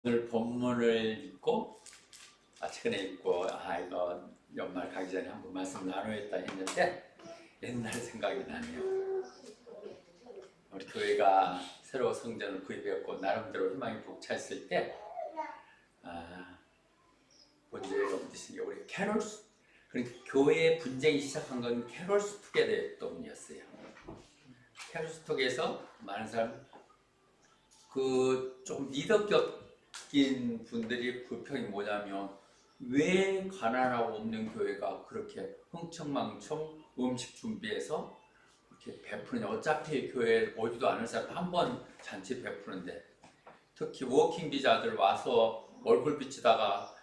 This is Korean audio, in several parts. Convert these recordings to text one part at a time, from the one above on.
오늘 본문을 읽고 최근에 읽고 이거 연말 가기 전에 한번 말씀 나누겠다 했는데 옛날 생각이 나네요. 우리 교회가 새로 성전을 구입했고 나름대로 희망이 벅찼을 때 문제가 없으신 게 우리 캐롤스, 그러니까 교회의 분쟁이 시작한 건 캐롤스 투게더 때문이었어요. 캐롤스 투게더에서 많은 사람 좀 리더격인 분들이 불평이 뭐냐면 왜 가난하고 없는 교회가 그렇게 흥청망청 음식 준비해서 이렇게 베푸느냐. 어차피 교회에 오지도 않을 사람 한 번 잔치 베푸는데, 특히 워킹 비자들 와서 얼굴 비치다가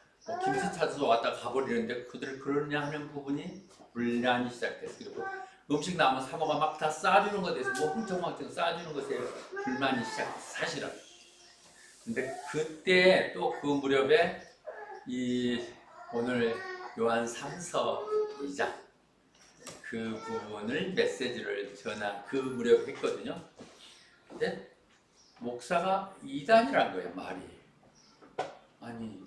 김치 찾아서 왔다 가버리는데 그들 그러냐 하는 부분이 분란이 시작됐어요. 그리고 음식 나오면 사모가 막 다 싸주는 것에 대해서 흥청망청 싸주는 것에 불만이 시작했어요, 사실은. 근데 그때 또 그 무렵에 오늘 요한 3서이자 그 부분을 메시지를 그 무렵에 했거든요. 근데 목사가 이단이란 거예요, 말이. 아니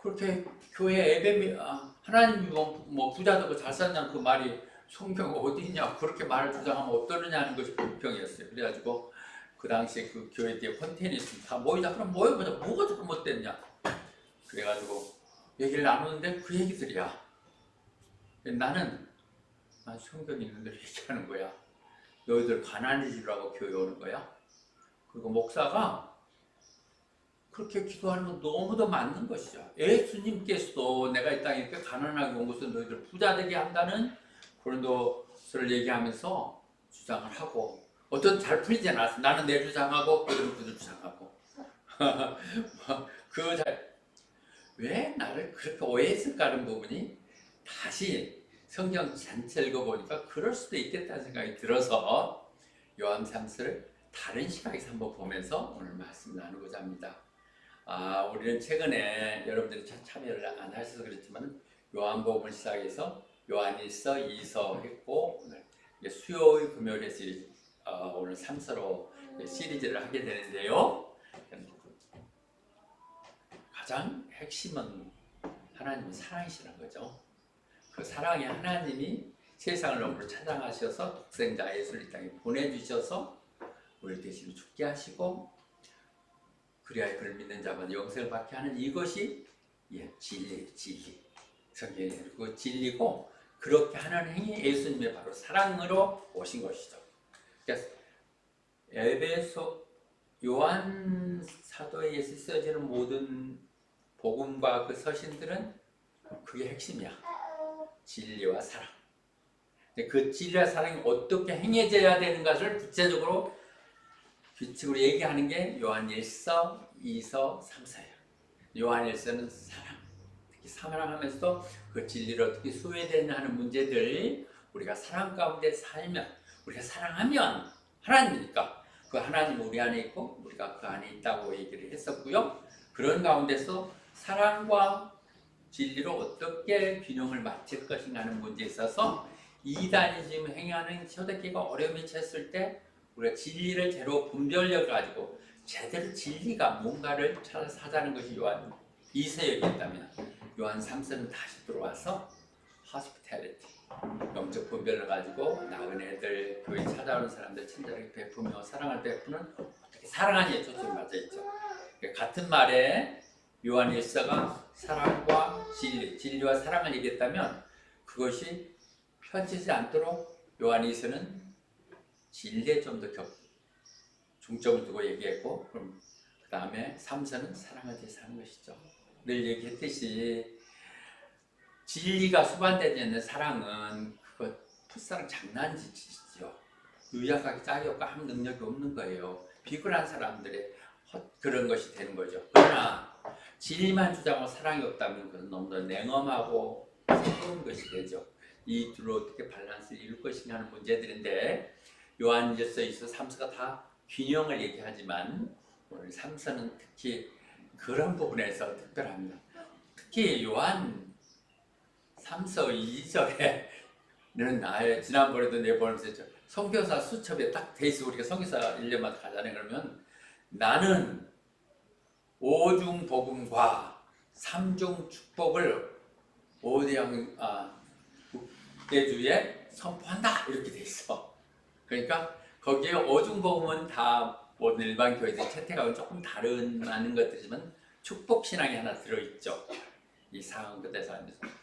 그렇게 교회 예배 하나님 뭐 부자 되고 잘 산다는 그 말이 성경 어디 있냐, 그렇게 말을 주장하면 어떠느냐는 것이 불평이었어요. 그래가지고 그 당시에 그 교회 뒤에 컨테이너 있으면 다 모이자. 그럼 모여보자. 뭐가 잘못됐냐. 그래가지고 얘기를 나누는데 그 얘기들이야. 나는 성경에 있는 대로 얘기하는 거야. 너희들 가난해지라고 교회 오는 거야. 그리고 목사가 그렇게 기도하는 건 너무도 맞는 것이죠. 예수님께서도 내가 이 땅에 이렇게 가난하게 온 것은 너희들 부자 되게 한다는 고린도서를 얘기하면서 주장을 하고, 어떤 잘 풀리지 않았어. 나는 내 주장하고 그들은 그들 주장하고 왜 나를 그렇게 오해했을까 하는 부분이 다시 성경 전체 읽어보니까 그럴 수도 있겠다는 생각이 들어서 요한 3서를 다른 시각에서 한번 보면서 오늘 말씀 나누고자 합니다. 우리는 최근에 여러분들이 참여를 안 하셔서 그렇지만 요한복음을 시작해서 요한 1서, 2서 했고 오늘 수요일, 금요일에 오늘 3서로 시리즈를 하게 되는데요. 가장 핵심은 하나님의 사랑이시라는 거죠. 그 사랑의 하나님이 세상을 너무 찬양하셔서 독생자 예수를 이 땅에 보내주셔서 우리 대신 죽게 하시고 그리하여 그를 믿는 자마다 영생을 받게 하는 이것이 진리. 성경에 그 진리고, 그렇게 하는 행위 예수님의 바로 사랑으로 오신 것이죠. 그래서 에베소 요한 사도에 의해서 쓰여지는 모든 복음과 그 서신들은 그게 핵심이야. 진리와 사랑. 그 진리와 사랑이 어떻게 행해져야 되는 것을 구체적으로 규칙으로 얘기하는 게 요한 1서, 2서, 3서예요. 요한 1서는 사랑. 특히 사랑하면서도 그 진리를 어떻게 소외되냐 하는 문제들, 우리가 사랑 가운데 살면, 우리가 사랑하면 하나님이니까 그 하나님 우리 안에 있고 우리가 그 안에 있다고 얘기를 했었고요. 그런 가운데서 사랑과 진리로 어떻게 균형을 맞출 것인가 하는 문제에 있어서 이단이 지금 행하는 초대교회가 어려움이 쳤을 때 우리가 진리를 제로 분별력 가지고 제대로 진리가 뭔가를 찾아서 하자는 것이 요한 2서였다면, 요한 3서는 다시 들어와서 hospitality, 영적 분별을 가지고 나그네들, 교회 찾아오는 사람들 친절하게 베푸며 사랑을 베푸는, 어떻게 사랑하니에 초점이 맞아 있죠. 같은 말에 요한 1서가 사랑과 진리와 사랑을 얘기했다면 그것이 펼치지 않도록 요한 2서는 진리에 좀 더 중점을 두고 얘기했고, 그럼 그 다음에 3서는 사랑을 위해서 하는 것이죠. 늘 얘기했듯이 진리가 수반되지 않는 사랑은 그거 풋사랑 장난짓이죠. 의학하기 짝이 없고 아무 능력이 없는 거예요. 비굴한 사람들의 그런 것이 되는 거죠. 그러나 진리만 주장하고 사랑이 없다면 그건 너무 더 냉엄하고 새로운 것이 되죠. 이 둘을 어떻게 밸런스를 이룰 것인가 하는 문제들인데, 요한 1서, 2서, 3서가 다 균형을 얘기하지만 오늘 3서는 특히 그런 부분에서 특별합니다. 특히 요한 3서 2절에는 지난번에도 내보내면서 선교사 수첩에 딱 돼 있어. 우리가 선교사 1년마다 가잖아요. 그러면 나는 오중 복음과 삼중 축복을 오대양 국대주에 선포한다 이렇게 돼 있어. 그러니까 거기에 오중 복음은 다 모든 일반 교회들 채택하고 조금 다른 것들이지만 축복 신앙이 하나 들어있죠. 이 상황 그대에서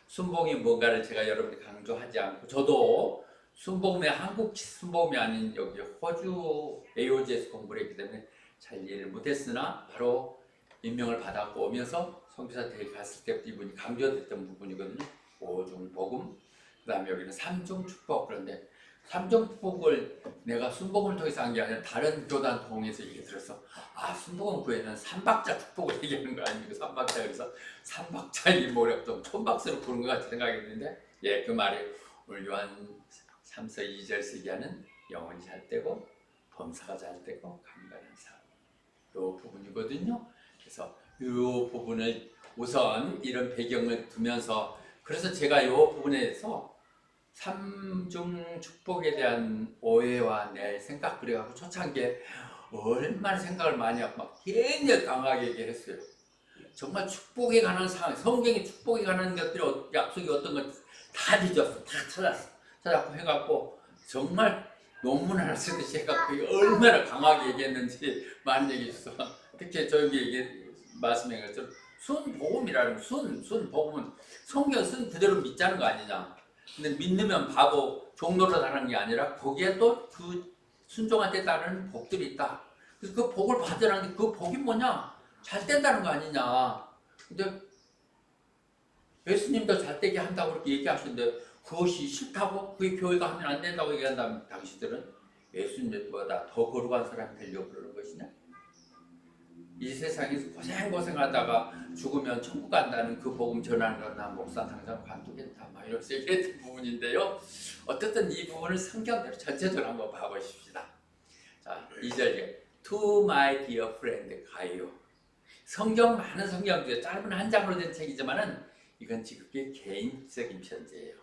순복음이 뭔가를 제가 여러분께 강조하지 않고, 저도 순복음의 한국 순복음이 아닌 여기 호주 AOG에서 공부를 했기 때문에 잘 이해를 못했으나 바로 임명을 받았고 오면서 선교사 대회 갔을 때부터 이분이 강조됐던 부분이거든요. 오중 복음, 그 다음에 여기는 삼중 축복. 그런데 삼중 축복을 내가 순복음을 통해서 한 게 아니라 다른 교단 통해서 얘기 들었어. 아, 순복음 교회는 삼박자 축복을 얘기하는 거 아니고 삼박자, 그래서 삼박자 이 뭐래 좀 촌박스로 부른 것 같이 생각했는데, 예, 그 말이 오늘 요한 3서 2절에서 얘기하는 영혼이 잘 되고 범사가 잘 되고 강건한 사람, 요 부분이거든요. 그래서 요 부분을 우선 이런 배경을 두면서, 그래서 제가 요 부분에서 삼중 축복에 대한 오해와 내 생각 그래가지고 초창기에 얼마나 생각을 많이 하고 막 굉장히 강하게 얘기했어요. 정말 축복에 관한 상황, 성경에 축복에 관한 것들이 약속이 어떤 것 다 뒤졌어, 다 찾았고 해갖고 정말 논문 하나 쓰듯이 해갖고 얼마나 강하게 얘기했는지 많은 얘기 있어. 특히 저기 말씀한 것처럼 순복음이라는 순복음은 성경 쓴 그대로 믿자는 거 아니냐. 근데 믿으면 바보 종로로 다는 게 아니라 거기에 또 그 순종한테 따르는 복들이 있다. 그래서 그 복을 받으라는데 그 복이 뭐냐? 잘 된다는 거 아니냐. 근데 예수님도 잘 되게 한다고 그렇게 얘기하시는데 그것이 싫다고? 그게 교회가 하면 안 된다고 얘기한다면 당신들은 예수님보다 더 거룩한 사람이 되려고 그러는 것이냐? 이 세상에서 고생하다가 죽으면 천국 간다는 그 복음 전하는 건 나 목사 당장 관두겠다 막 이렇게 얘기했던 부분인데요. 어쨌든 이 부분을 성경대로 전체적으로 한번 봐보십시다. 자, 2절에 To my dear friend 가이오. 성경 많은 성경 중에 짧은 한 장으로 된 책이지만은 이건 지극히 개인적인 편지예요.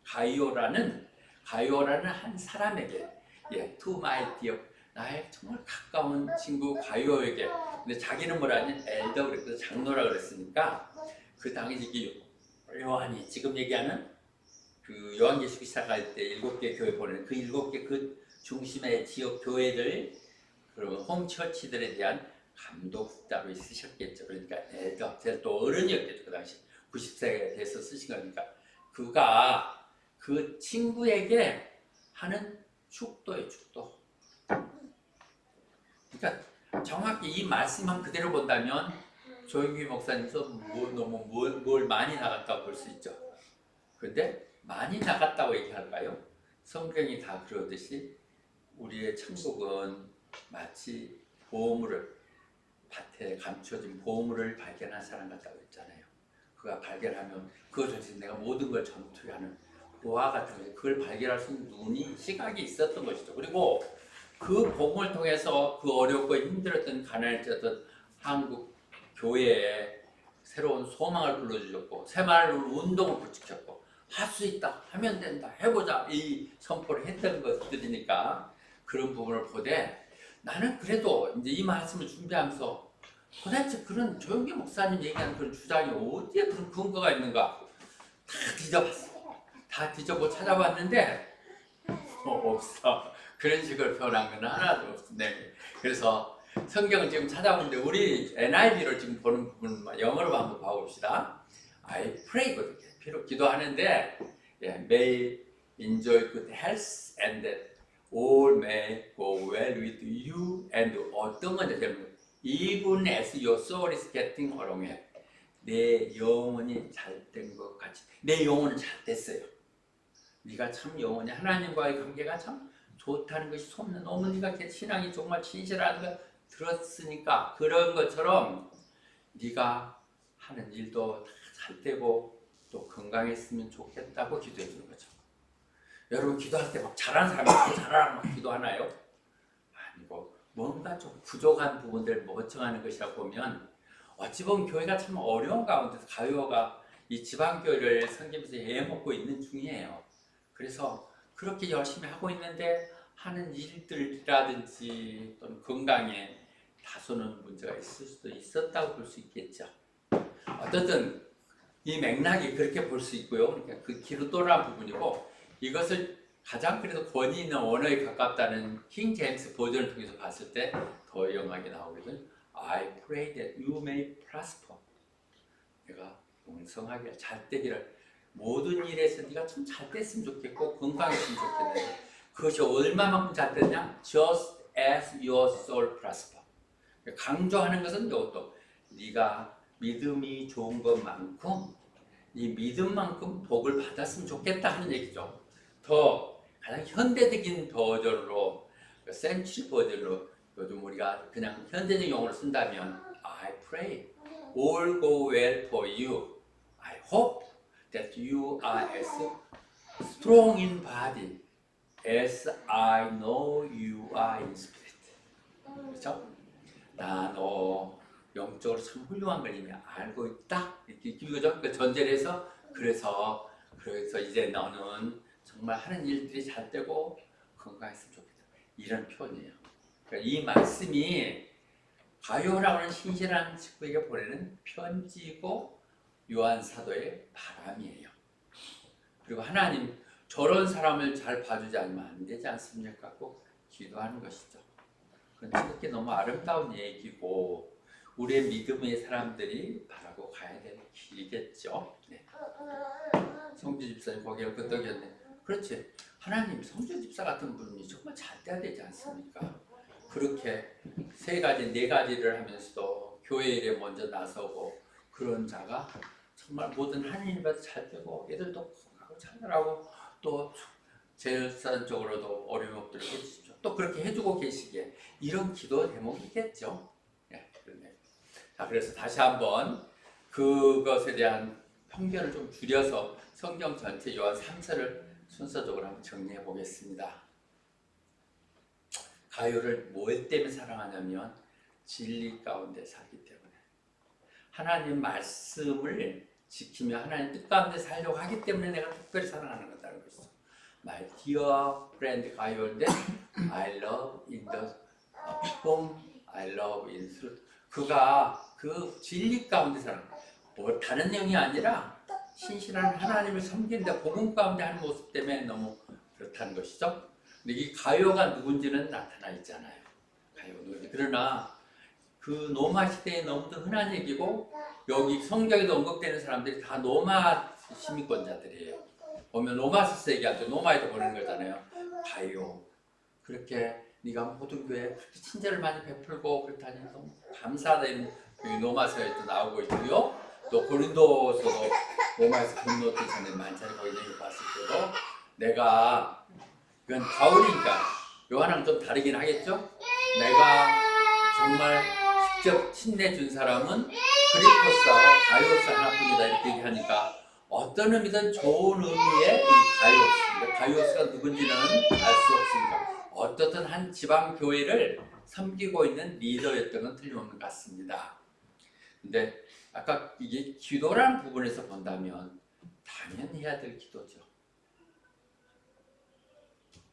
가이오라는 한 사람에게, 예, To my dear, 나의 정말 가까운 친구 가이오에게. 근데 자기는 뭐라니? 엘더 그랬거든, 장로라 그랬으니까 그 당시 요한이 지금 얘기하는 그 요한계시록 시작할 때 7개 교회 보내는 그 7개 그 중심의 지역 교회들, 그리고 홈처치들에 대한 감독자로 쓰셨겠죠. 그러니까 엘더, 제일 또 어른이었겠죠. 그 당시 90세가 돼서 쓰신 거니까 그가 그 친구에게 하는 축도예요, 축도. 그러니까 정확히 이 말씀만 그대로 본다면 조영규 목사님도 너무 뭘 많이 나갔다고 볼 수 있죠. 그런데 많이 나갔다고 얘기할까요? 성경이 다 그러듯이 우리의 천국은 마치 보물을, 밭에 감춰진 보물을 발견한 사람 같다고 했잖아요. 그가 발견하면 그것을 내가 모든 걸 전투하는 그와 같은 거죠. 그걸 발견할 수 있는 눈이, 시각이 있었던 것이죠. 그리고 그 복음을 통해서 그 어렵고 힘들었던 가난했던 한국 교회에 새로운 소망을 불러주셨고 새마을 운동을 부추겼고 할 수 있다, 하면 된다, 해보자 이 선포를 했던 것들이니까 그런 부분을 보되, 나는 그래도 이제 이 말씀을 준비하면서 도대체 그런 조영기 목사님 얘기하는 그런 주장이 어디에 그런 근거가 있는가 다 뒤져봤어. 다 뒤져보고 찾아봤는데 없어. 그런 식으로 표현한 건 하나도 없네. 그래서 성경을 지금 찾아보는데 우리 NIV로 지금 보는 부분 영어로 한번 봐봅시다. I pray, 비록 기도하는데 may enjoy good health and that all may go well with you and 어떤 건지 때문에 even as your soul is getting along, 내 영혼이 잘 된 것 같이. 내 영혼은 잘 됐어요. 네가 참 영혼이 하나님과의 관계가 참 좋다는 것이 소문난, 어머니가 신앙이 정말 진실하다는 걸 들었으니까 그런 것처럼 네가 하는 일도 다 잘 되고 또 건강했으면 좋겠다고 기도해 주는 거죠. 여러분 기도할 때 막 잘하는 사람이 잘하라고 막 기도하나요? 아니고 뭔가 좀 부족한 부분들을 모청하는 것이라고 보면, 어찌 보면 교회가 참 어려운 가운데서 가요가 이 지방교회를 섬기면서 해먹고 있는 중이에요. 그래서 그렇게 열심히 하고 있는데 하는 일들이라든지 또는 건강에 다소는 문제가 있을 수도 있었다고 볼 수 있겠죠. 어쨌든 이 맥락이 그렇게 볼 수 있고요. 그러니까 그 기도란 부분이고, 이것을 가장 그래도 권위 있는 언어에 가깝다는 킹 제임스 버전을 통해서 봤을 때 더 영하게 나오거든. I pray that you may prosper. 내가 풍성하게 잘 되기를, 모든 일에서 네가 좀 잘 됐으면 좋겠고 건강했으면 좋겠는데, 그것이 얼마만큼 잘 됐냐? Just as your soul prosper. 강조하는 것은 이것도, 네가 믿음이 좋은 것만큼 이 믿음만큼 복을 받았으면 좋겠다 하는 얘기죠. 더 가장 현대적인 버전으로, 센츄리 버전으로 요즘 우리가 그냥 현대적 용어를 쓴다면 I pray all go well for you. I hope that you are as strong in body as I know you are in spirit. 그렇죠? 나 너 영적으로 참 훌륭한 걸 이미 알고 있다. 이렇게 그죠? 그 전제를 해서 그래서 이제 너는 정말 하는 일들이 잘 되고 건강했으면 좋겠다. 이런 표현이에요. 그러니까 이 말씀이 가요라고 하는 신실한 친구에게 보내는 편지고 요한 사도의 바람이에요. 그리고 하나님, 저런 사람을 잘 봐주지 않으면 안 되지 않습니까? 꼭 기도하는 것이죠. 그건 특히 너무 아름다운 얘기고 우리의 믿음의 사람들이 바라고 가야 되는 길이겠죠. 네. 성주 집사님 거기에 끄덕였네. 그렇지. 하나님, 성주 집사 같은 분이 정말 잘 돼야 되지 않습니까? 그렇게 세 가지, 네 가지를 하면서도 교회 일에 먼저 나서고 그런 자가 정말 모든 하나님 일에도 잘 되고 애들도 건강하고 잘 나라고 또 제일산적으로도 어려움 없도록 해주십시오. 또 그렇게 해주고 계시기에 이런 기도 대목이겠죠. 네, 그러네. 자, 그래서 다시 한번 그것에 대한 편견을 좀 줄여서 성경 전체 요한 3서를 순서적으로 한번 정리해 보겠습니다. 가요를 뭐 때문에 사랑하냐면 진리 가운데 살기 때문에, 하나님 말씀을 지키며 하나님 뜻 가운데 살려고 하기 때문에 내가 특별히 사랑하는 거다는 것이죠. My dear friend 가요인데 I love in the whom I love in truth. 그가 그 진리 가운데 사랑, 뭐 다른 내용이 아니라 신실한 하나님을 섬긴다 복음 가운데 하는 모습 때문에 너무 그렇다는 것이죠. 근데 이 가요가 누군지는 나타나 있잖아요. 가요가 누군지. 그러나 그 노마 시대에 너무도 흔한 얘기고, 여기 성경에도 언급되는 사람들이 다 노마 시민권자들이에요. 보면 노마스스 얘기할 때 노마에도 보내는 거잖아요. 가요. 그렇게 네가 모든 교회에 그렇게 친절을 많이 베풀고 그렇다니 너무 감사하다, 이런 노마서에도 나오고 있고요. 또 고린도서도 로마에서 분노했던 사람들이 많잖아요. 거기 내용 봤을 때도 내가, 이건 바울이니까 요한하고 좀 다르긴 하겠죠. 내가 정말 직접 친내준 사람은 그리포스하고 가이오스 하나뿐이다 이렇게 얘기하니까 어떤 의미든 좋은 의미의 이 가이오스입니다. 가이오스가 누군지는 알 수 없으니까 어떻든 한 지방 교회를 섬기고 있는 리더였던 건 틀림없는 것 같습니다. 근데 아까 이게 기도라는 부분에서 본다면 당연히 해야 될 기도죠.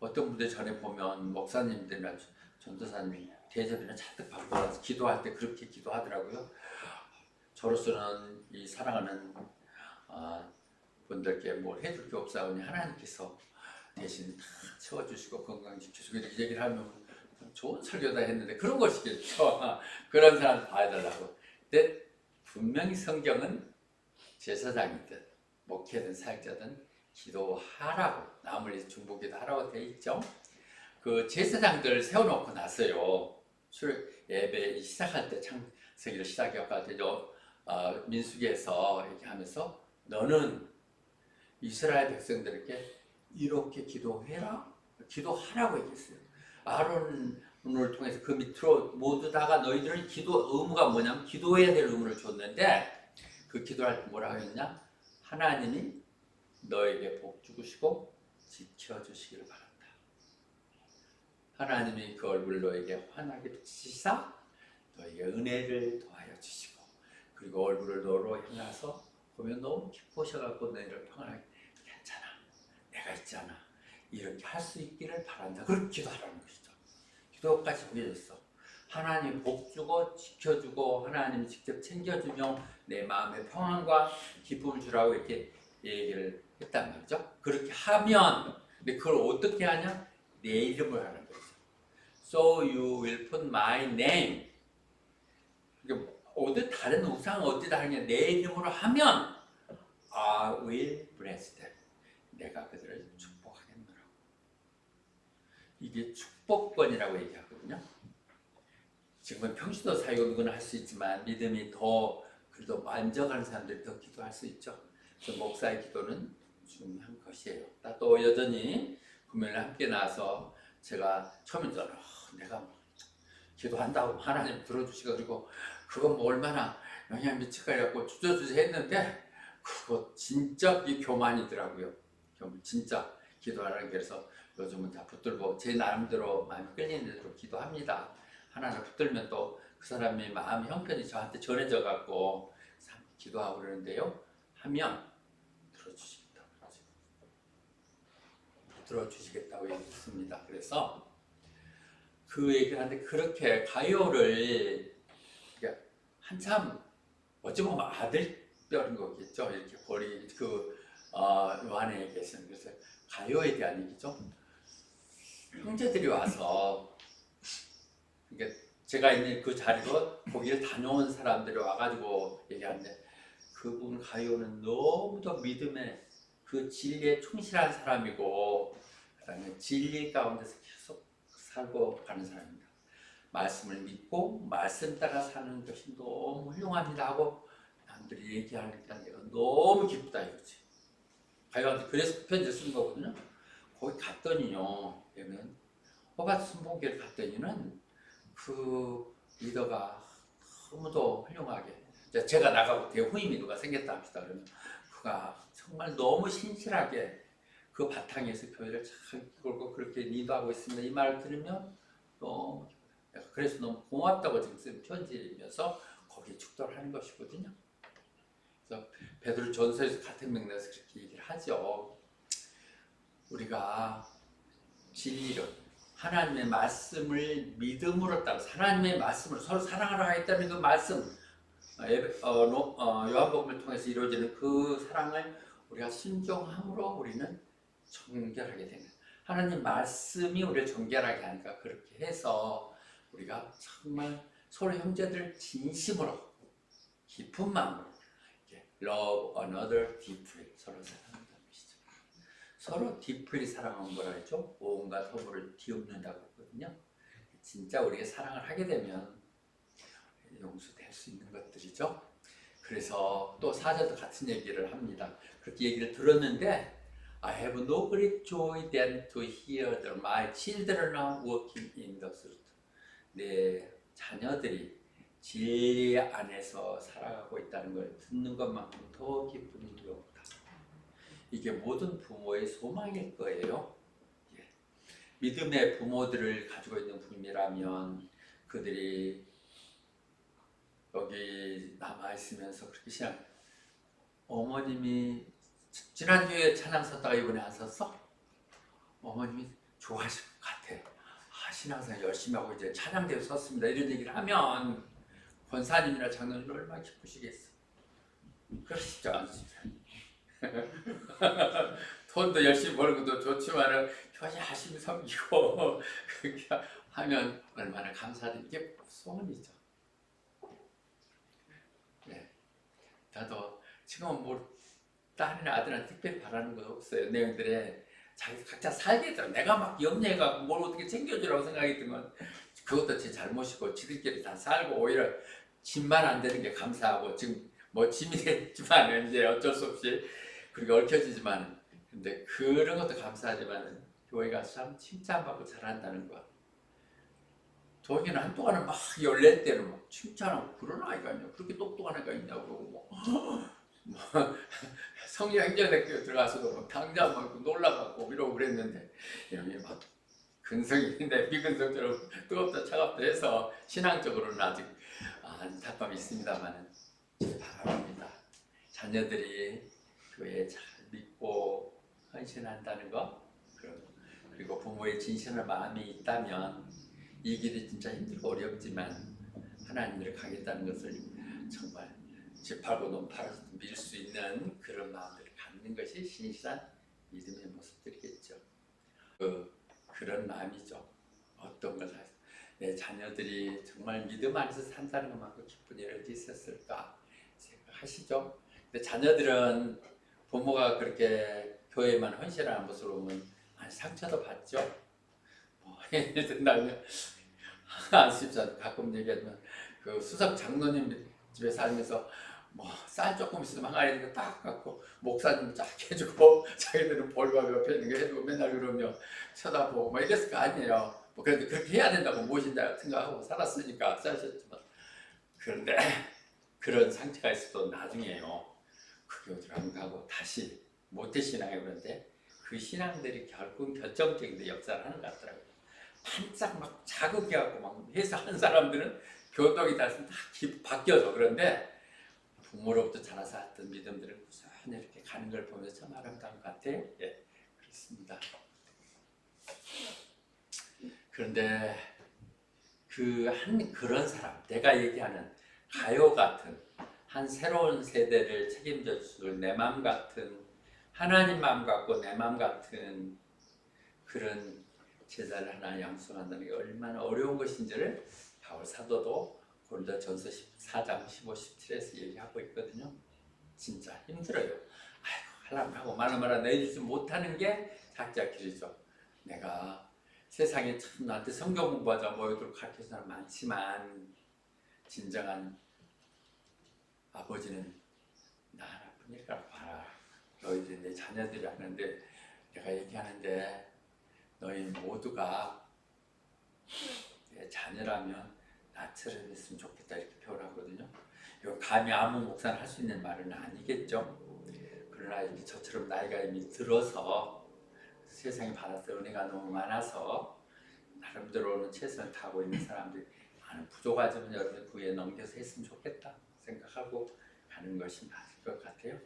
어떤 분들 전에 보면 목사님들이나 전도사님이 대접이나 잔뜩 받고 나서 기도할 때 그렇게 기도하더라고요. 저로서는 이 사랑하는 분들께 뭘 해줄 게 없사오니 하나님께서 대신 다 채워주시고 건강시켜주고 이렇게 얘기를 하면 좋은 설교다 했는데 그런 것이겠죠. 그런 사람 봐달라고. 근데 분명히 성경은 제사장이든 목회든 사역자든 기도하라고, 남을 위해서 중보기도 하라고 되어 있죠. 그 제사장들 세워놓고 나서요, 예배 시작할 때 창세기를 시작해가지고 민수기에서 얘기하면서 너는 이스라엘 백성들에게 이렇게 기도해라, 기도하라고 얘기했어요. 아론을 통해서 그 밑으로 모두 다가 너희들은 기도 의무가 뭐냐면 기도해야 될 의무를 줬는데, 그 기도할 때 뭐라고 했냐? 하나님이 너에게 복 주시고 지켜주시기를 바란다. 하나님이 그 얼굴을 너에게 환하게 비치사 너에게 은혜를 더하여 주시고, 그리고 얼굴을 너로 향해서 보면 너무 기쁘셔갖고 너희를 평안하게, 괜찮아, 내가 있잖아, 이렇게 할 수 있기를 바란다. 그렇게 기도하라는 것이죠. 기도까지 보여줬어. 하나님 복 주고 지켜주고 하나님 직접 챙겨주며 내 마음의 평안과 기쁨을 주라고 이렇게 얘기를 했단 말이죠. 그렇게 하면, 근데 그걸 어떻게 하냐? 내 이름을 하는 거죠. So you will put my name. 그러니까 어디 다른 우상 어디다 하냐? 내 이름으로 하면 I will bless them. 내가 그들을 축복하겠노라. 이게 축복권이라고 얘기하거든요. 지금은 평신도 사이고 누구나 할 수 있지만 믿음이 더 그래도 만져가는 사람들이 더 기도할 수 있죠. 그래서 목사의 기도는 중요한 것이에요. 또 여전히 금요일에 함께 나와서 제가 처음에 내가 기도한다고 하나님 들어주시고 그리고 그건 뭐 얼마나 영향 미칠까 해갖고 주저주저 했는데 그거 진짜 교만이더라고요. 진짜 기도하라는 게. 그래서 요즘은 다 붙들고 제 나름대로 마음이 끌리는 대로 기도합니다. 하나를 붙들면 또 그 사람의 마음 형편이 저한테 전해져 갖고 기도하고 그러는데요. 하면 들어주시겠다고 그러죠. 들어주시겠다고 얘기했습니다. 그래서 그 얘기를 하는데 그렇게 가요를 한참 어찌 보면 아들뻘인 거겠죠. 이렇게 버리 요한에 계시는. 그래서 가요에 대한 얘기죠. 형제들이 와서 그러니까 제가 있는 그 자리로 거기를 다녀온 사람들이 와가지고 얘기하는데 그분 가요는 너무도 믿음의 그 진리에 충실한 사람이고 그다음에 진리 가운데서 계속 살고 가는 사람입니다. 말씀을 믿고 말씀 따라 사는 것이 너무 훌륭합니다 하고 남들이 얘기하니까 내가 너무 기쁘다 이거지. 가요한테 그래서 편지를 쓴 거거든요. 거기 갔더니요, 얘는 허가트 순복교를 갔더니는 그 리더가 너무도 훌륭하게, 제가 나가고 대후임이 누가 생겼다 합시다. 그러면 그가 정말 너무 신실하게 그 바탕에서 교회를 잘 이끌고 그렇게 리더하고 있습니다. 이 말을 들으면 너무, 그래서 너무 고맙다고 지금 쓴 편지이면서 거기에 축도를 하는 것이거든요. 그래서 베드로 전서에서 같은 맥락에서 그렇게 얘기를 하죠. 우리가 진리로 하나님의 말씀을 믿음으로 따라서 하나님의 말씀을 서로 사랑하라 하겠다는 그 말씀, 요한복음을 통해서 이루어지는 그 사랑을 우리가 순종함으로 우리는 정결하게 되는, 하나님 말씀이 우리를 정결하게 하니까 그렇게 해서 우리가 정말 서로 형제들 진심으로 깊은 마음으로 love another deeply, 서로 사랑한다는 것이죠. 서로 deeply 사랑하는 거라 했죠. 온갖 허물을 뒤엎는다고 했거든요. 진짜 우리가 사랑을 하게 되면 용서될 수 있는 것들이죠. 그래서 또 4절도 같은 얘기를 합니다. 그렇게 얘기를 들었는데 I have no great joy than to hear that my children are walking in the truth. 내 자녀들이 진리 안에서 살아가고 있다는 걸 듣는 것만큼 더 기쁜 일이 없다. 이게 모든 부모의 소망일 거예요. 믿음의 부모들을 가지고 있는 분이라면 그들이 여기 남아있으면서 그렇게 신앙, 어머님이 지난주에 찬양 섰다가 이번에 안 섰어? 어머님이 좋아하실 것 같아. 신앙생활 열심히 하고 이제 찬양대회 섰습니다. 이런 얘기를 하면 권사님이나 장로님 얼마나 기쁘시겠어. 그러시죠 않습니까? 돈도 열심히 벌고 도 좋지만 교회 열심히 섬기고 그렇게 하면 얼마나 감사하든 이게 소원이죠. 네. 나도 지금은 뭐 딸이나 아들한테 특별히 바라는 거 없어요. 내형들의 자기 각자 살겠더라. 내가 막 염려해갖고 뭘 어떻게 챙겨주라고 생각했더만 그것도 제 잘못이고 지들끼리 다 살고 오히려 짐만 안 되는 게 감사하고 지금 뭐 짐이 됐지만 이제 어쩔 수 없이 그렇게 얽혀지지만 근데 그런 것도 감사하지만 교회가 참 칭찬받고 잘한다는 거. 도희는 한동안은 막 14대는 막 칭찬하고 그런 아이가 있냐, 그렇게 똑똑한 아이가 있냐고 그러고 뭐 성령 행정대학교 들어가서도 막 당장 막 놀라갖고 이러고 그랬는데 여기 막 근성인데 비근성처럼 뜨겁다 차갑다 해서 신앙적으로는 아직 안타까움이 있습니다만 바랍니다. 자녀들이 교회에 잘 믿고 헌신한다는 거, 그리고 부모의 진실한 마음이 있다면 이 길이 진짜 힘들고 어렵지만 하나님을 가겠다는 것을 정말 쥐팔고 논팔아서 밀 수 있는 그런 마음들을 갖는 것이 신실한 믿음의 모습들이겠죠. 그런 마음이죠. 어떤 걸 해서 내 자녀들이 정말 믿음 안에서 산다는 것만큼 기쁜 일이 어디 있었을까 생각하시죠? 근데 자녀들은 부모가 그렇게 교회만 헌신하는 모습으로 보면 상처도 받죠. 예를 든다면 안수집사 가끔 얘기하지만 그 수석 장로님 집에 살면서 뭐 쌀 조금 있으면 항아리에 딱 갖고 목사님 쫙 해주고 자기들은 볼밥 옆에 있는 거 해주고 맨날 그러며 쳐다보고 뭐 이랬을 거 아니에요. 뭐 그래도 그렇게 해야 된다고 모신다 생각하고 살았으니까 싸셨지만, 그런데 그런 상처가 있어도 나중에요 그 교회를 안 가고 다시 모태신앙에 오는데 그 신앙들이 결국 결정적인 역사를 하는 것 같더라고요. 반짝 막 자극해갖고 막 해서 하는 사람들은 교독이 다 바뀌어서. 그런데 부모로부터 자라서 했던 믿음들을 꾸준히 이렇게 가는 걸 보면서 참 아름다운 것 같아요. 예, 그렇습니다. 그런데 그런 사람, 내가 얘기하는 가요 같은 한 새로운 세대를 책임져 줄 내 마음 같은, 하나님 마음 같고 내 마음 같은 그런 제자를 하나 양성한다는 게 얼마나 어려운 것인지를 바울 사도도 고린도전서 14장 15, 17에서 얘기하고 있거든요. 진짜 힘들어요. 아이고 하려면 하고 말하면 내주지 못하는 게 작자 길이죠. 내가 세상에 참 나한테 성경 공부하자 모이도록 가르쳐주는 사람 많지만 진정한 아버지는 나 하나뿐이라고 봐라. 너희들이 내 자녀들이 하는데 내가 얘기하는데 너희 모두가 내 자녀라면 나처럼 했으면 좋겠다 이렇게 표현하거든요. 이거 감히 아무 목사는 할 수 있는 말은 아니겠죠. 그러나 이렇게 저처럼 나이가 이미 들어서 세상에 받았을 은혜가 너무 많아서 나름대로는 최선을 다하고 있는 사람들이 많은 부족하지만 여러분 그 위에 넘겨서 했으면 좋겠다 생각하고 가는 것이 맞을 것 같아요.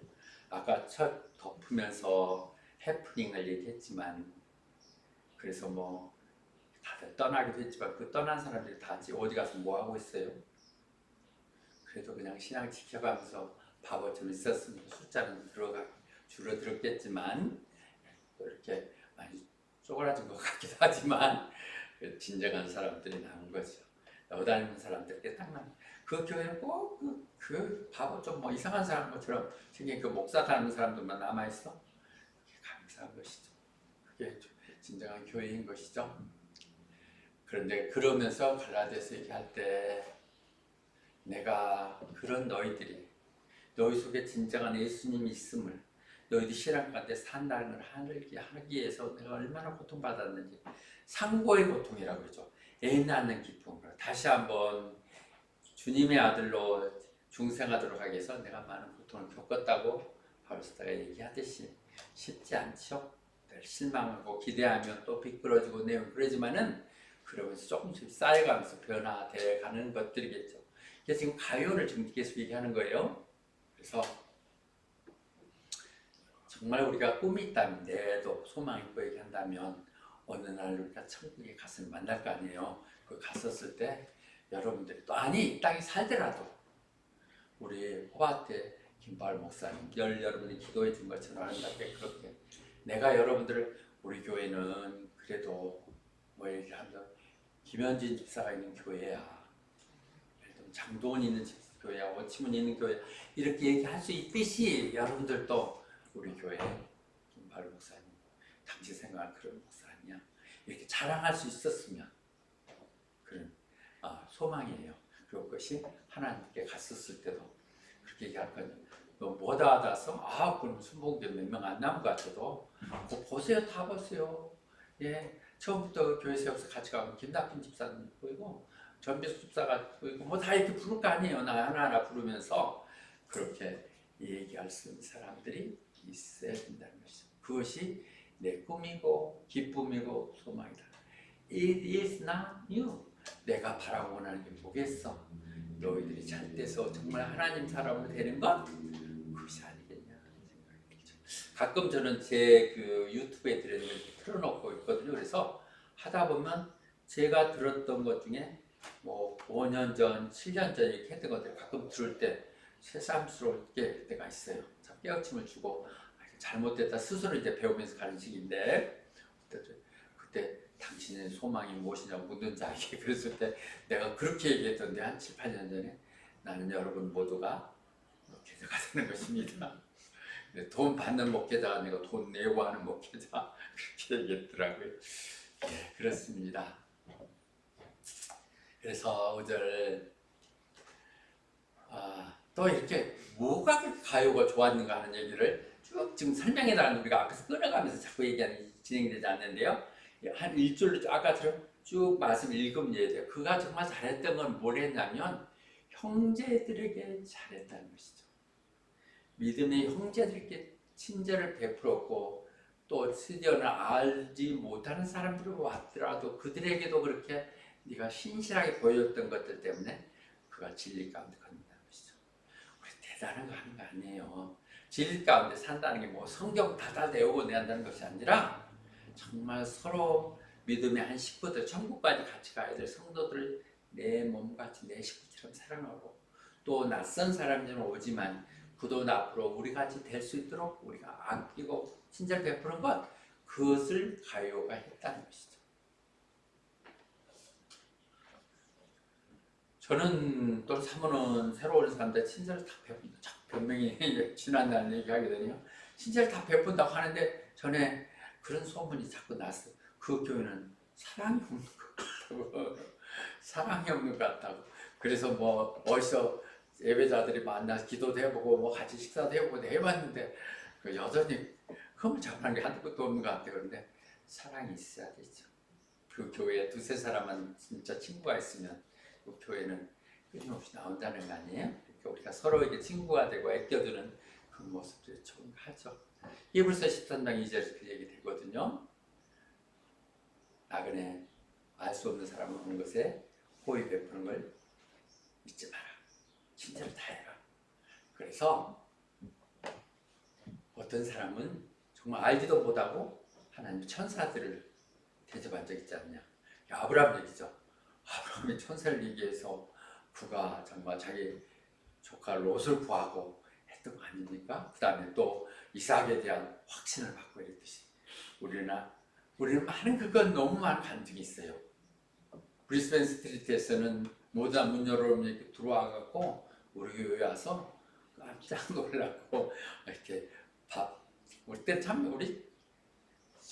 아까 첫 덮으면서 해프닝을 얘기했지만, 그래서 뭐 다들 떠나기도 했지만 그 떠난 사람들이 다 어디 가서 뭐 하고 있어요? 그래도 그냥 신앙 지켜가면서 바보처럼 있었으면 숫자는 줄어들었겠지만 또 이렇게 많이 쪼그라진 것 같기도 하지만 진정한 사람들이 남은 거죠. 여다니는 사람들께 딱 남은. 그 교회는 꼭 그 바보 좀 뭐 이상한 사람 것처럼 생긴 그 목사 닮은 사람들만 남아있어. 그게 감사한 것이죠. 그게 진정한 교회인 것이죠. 그런데 그러면서 갈라디아서 얘기할 때 내가 그런 너희 속에 진정한 예수님이 있음을, 너희들이 신앙 가운데 산다는 걸 하기 위해서 내가 얼마나 고통받았는지, 상고의 고통이라고 그러죠. 애 낳는 기쁨. 다시 한번 주님의 아들로 중생하도록 하기 위해서 내가 많은 고통을 겪었다고 바울사도가 얘기하듯이 쉽지 않죠. 실망하고 기대하면 또 비끄러지고 내용 그러지만은 그러면서 조금씩 쌓여가면서 변화되어 가는 것들이겠죠. 그래서 지금 가요를 지금 계속 얘기하는 거예요. 그래서 정말 우리가 꿈이 있다면, 내도 소망 있고 얘기한다면 어느 날 우리가 천국에 갔으면 만날 거 아니에요. 그 갔었을 때 여러분들이 또 이 땅에 살더라도 우리 호바트 김바울 목사님 여러분이 기도해 준 것처럼 아름답게 그렇게 내가 여러분들을, 우리 교회는 그래도 뭐 얘기하면 김현진 집사가 있는 교회야, 장도원이 있는 교회야, 원치문이 있는 교회야 이렇게 얘기할 수 있듯이 여러분들도 우리 교회 김바울 목사님 당시 생각할 그런 목사 아니야 이렇게 자랑할 수 있었으면 그런 소망이에요. 그리고 그것이 하나님께 갔었을 때도 그렇게 얘기할 거예요. 뭐 받아서 그럼 순복음교 몇 명 안 남은 것 같아도 보세요, 다 보세요. 예, 처음부터 교회 세워서 같이 가면 김낙빈 집사님 보이고 전비숙 집사가 보이고 뭐 다 이렇게 부를 거 아니에요. 나 하나하나 부르면서 그렇게 얘기할 수 있는 사람들이 있어야 된다는 것이죠. 그것이 내 꿈이고 기쁨이고 소망이다. It is not you. 내가 바라고 원하는 게 뭐겠어? 너희들이 잘 돼서 정말 하나님 사람으로 되는 것? 그것이 아니겠냐 생각이죠. 가끔 저는 제 그 유튜브에 들어놓고 있거든요. 그래서 하다 보면 제가 들었던 것 중에 뭐 5년 전, 7년 전 이렇게 했던 것들 가끔 들을 때 새삼스럽게 때가 있어요. 참 깨우침을 주고 잘못됐다 스스로 이제 배우면서 가는 시기인데 그때 당신의 소망이 무엇이냐고 묻는 자에게 그랬을 때 내가 그렇게 얘기했던데 한 7, 8년 전에 나는 여러분 모두가 목회자가 되는 것입니다. 돈 받는 목회자가 아니고 돈 내고 하는 목회자 그렇게 얘기했더라고요. 예, 그렇습니다. 그래서 오늘 또 이렇게 뭐가 그렇게 가요가 좋았는가 하는 얘기를 쭉 지금 설명해달라는 우리가 앞에서 끌어가면서 자꾸 얘기하는 진행되지 않는데요. 한 일절로 아까처럼 쭉 말씀 읽으면 돼요. 그가 정말 잘했던 건 뭘 했냐면 형제들에게 잘했다는 것이죠. 믿음의 형제들께 친절을 베풀었고 또 스디어는 알지 못하는 사람들이 왔더라도 그들에게도 그렇게 네가 신실하게 보였던 것들 때문에 그가 진리 가운데 건넌다는 것이죠. 우리 대단한 거 하는 거 아니에요. 진리 가운데 산다는 게 뭐 성경 다다 외우고 내한다는 것이 아니라 정말 서로 믿음의 한 식구들, 천국까지 같이 가야 될 성도들을 내 몸같이 내 식구처럼 사랑하고 또 낯선 사람들은 오지만 그도 앞으로 우리 같이 될 수 있도록 우리가 아끼고 친절 베푸는 것, 그것을 가요가 했다는 것이죠. 저는 또 사모는 새로 오는 사람들 친절을 다 베푼다. 변명이 지난날 얘기하게 되네요. 친절을 다 베푼다고 하는데 전에 그런 소문이 자꾸 났어요. 그 교회는 사랑이 없는 것 같다고. 사랑이 없는 것 같다고. 그래서 뭐 어디서 예배자들이 만나서 기도도 해보고 뭐 같이 식사도 해보고 해봤는데 그 여전히 흠을 잡는 게 한두 것도 없는 것 같아요. 그런데 사랑이 있어야 되죠. 그 교회에 두세 사람만 진짜 친구가 있으면 그 교회는 끊임없이 나온다는 거 아니에요? 그러니까 우리가 서로에게 친구가 되고 아껴주는 그 모습들이 존경하죠. 히브리서 13장 2절에서 그 얘기 되거든요. 나그네 알 수 없는 사람을 보는 것에 호의 베푸는 걸 잊지 마라. 친절을 다해라. 그래서 어떤 사람은 정말 알지도 못하고 하나님 천사들을 대접한 적 있지 않냐. 아브라함 얘기죠. 아브라함이 천사를 얘기해서 그가 정말 자기 조카 롯을 구하고 했던 거 아닙니까? 그 다음에 또 이삭에 대한 확신을 받고 이랬듯이 우리는 많은 그건 너무 많은 간증이 있어요. 브리스벤 스트리트에서는 모자 문 열어놓으면 이렇게 들어와갖고 우리 교회 와서 깜짝 놀랐고 이렇게 우리 때 참 우리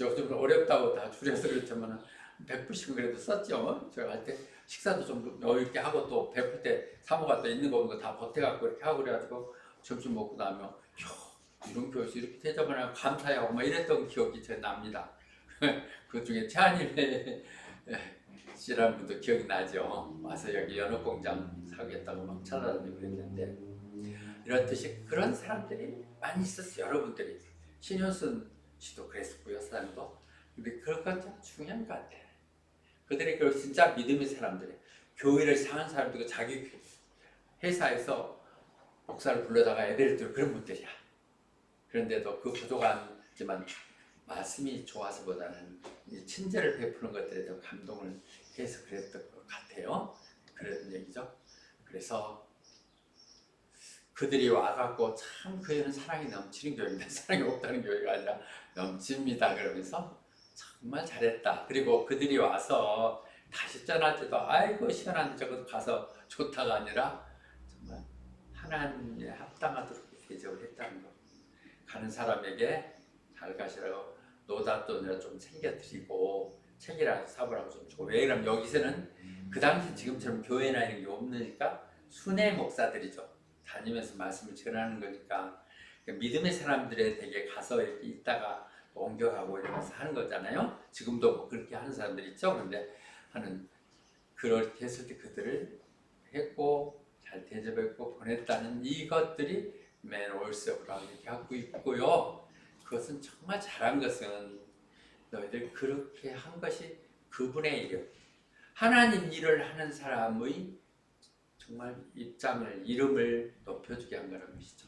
요즘 어렵다고 다 줄여서 그렇지만 100불씩은 그래도 썼죠. 제가 할 때 식사도 좀 여유 있게 하고 또 베풀 때 사모가 또 있는 거 없는 거 다 보태갖고 이렇게 하고 그래가지고 점심 먹고 나면 이런 교회에서 이렇게 대접을 하고 감사하고 막 이랬던 기억이 제 납니다. 그 중에 최한일 씨라는 분도 기억이 나죠. 와서 여기 연옥공장 사겠다고 막 찾아다니고 그랬는데 이렇듯이 그런 사람들이 많이 있었어요. 여러분들이 신효순 씨도 그랬었고요. 사람도. 근데 그런 건 참 중요한 것 같아요. 그들이 그 진짜 믿음의 사람들이 교회를 상한 사람들이 자기 회사에서 목사를 불러다가 애들을 들 그런 분들이야. 그런데도 그 부족하지만 말씀이 좋아서보다는 친절을 베푸는 것들에 더 감동을 해서 그랬던 것 같아요. 그런 얘기죠. 그래서 그들이 와갖고 참 교회는 사랑이 넘치는 교회인데 사랑이 없다는 교회가 아니라 넘칩니다. 그러면서 정말 잘했다. 그리고 그들이 와서 다시 전할 때도 아이고 시원한데 저것도 가서 좋다가 아니라 정말 하나님에 합당하도록 대접을 했다는 거. 가는 사람에게 잘 가시라고 노잣돈이라 좀 챙겨드리고 책이라도 사보라고 좀 주고. 왜 그러면 여기서는 그 당시 지금처럼 교회나 이런 게 없으니까 순회 목사들이죠. 다니면서 말씀을 전하는 거니까 믿음의 사람들에 되게 가서 이렇게 있다가 옮겨가고 이러면서 하는 거잖아요. 지금도 뭐 그렇게 하는 사람들이 있죠. 그런데 그렇게 했을 때 그들을 했고 잘 대접했고 보냈다는 이것들이 맨 올세브라고 얘기하고 있고요. 그것은 정말 잘한 것은 너희들 그렇게 한 것이 그분의 일이요. 하나님 일을 하는 사람의 정말 입장을 이름을 높여주게 한 거라는 것이죠.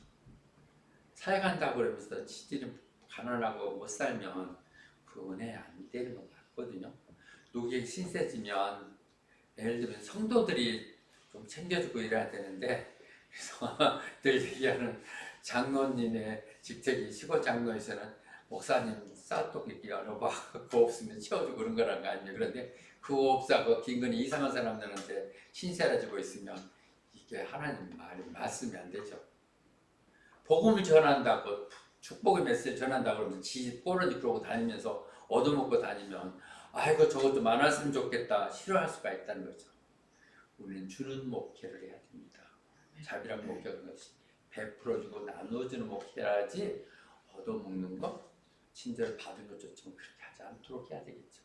사역한다고 그러면서 지들이 가난하고 못 살면 그 은혜 안 되는 거 맞거든요. 누구에게 신세지면 예를 들면 성도들이 좀 챙겨주고 이래야 되는데 그래서 늘 얘기하는 장로님의 직책이 시골 장로에서는 목사님 쌀떡이기 어려워 그거 없으면 치워주고 그런 거란 거 아니에요. 그런데 그거 없다고 김건희 이상한 사람들한테 신세라지고 있으면 이게 하나님 말씀이 안 되죠. 복음을 전한다고 축복의 메시지를 전한다고 그러면 지 꼬르지 그러고 다니면서 얻어먹고 다니면 아이고 저것도 많았으면 좋겠다 싫어할 수가 있다는 거죠. 우리는 주는 목회를 해야 됩니다. 자비랑 목회하는 것이 베풀어주고 나눠주는 목회라지 얻어먹는 것, 친절을 받은 것조차는 그렇게 하지 않도록 해야 되겠죠.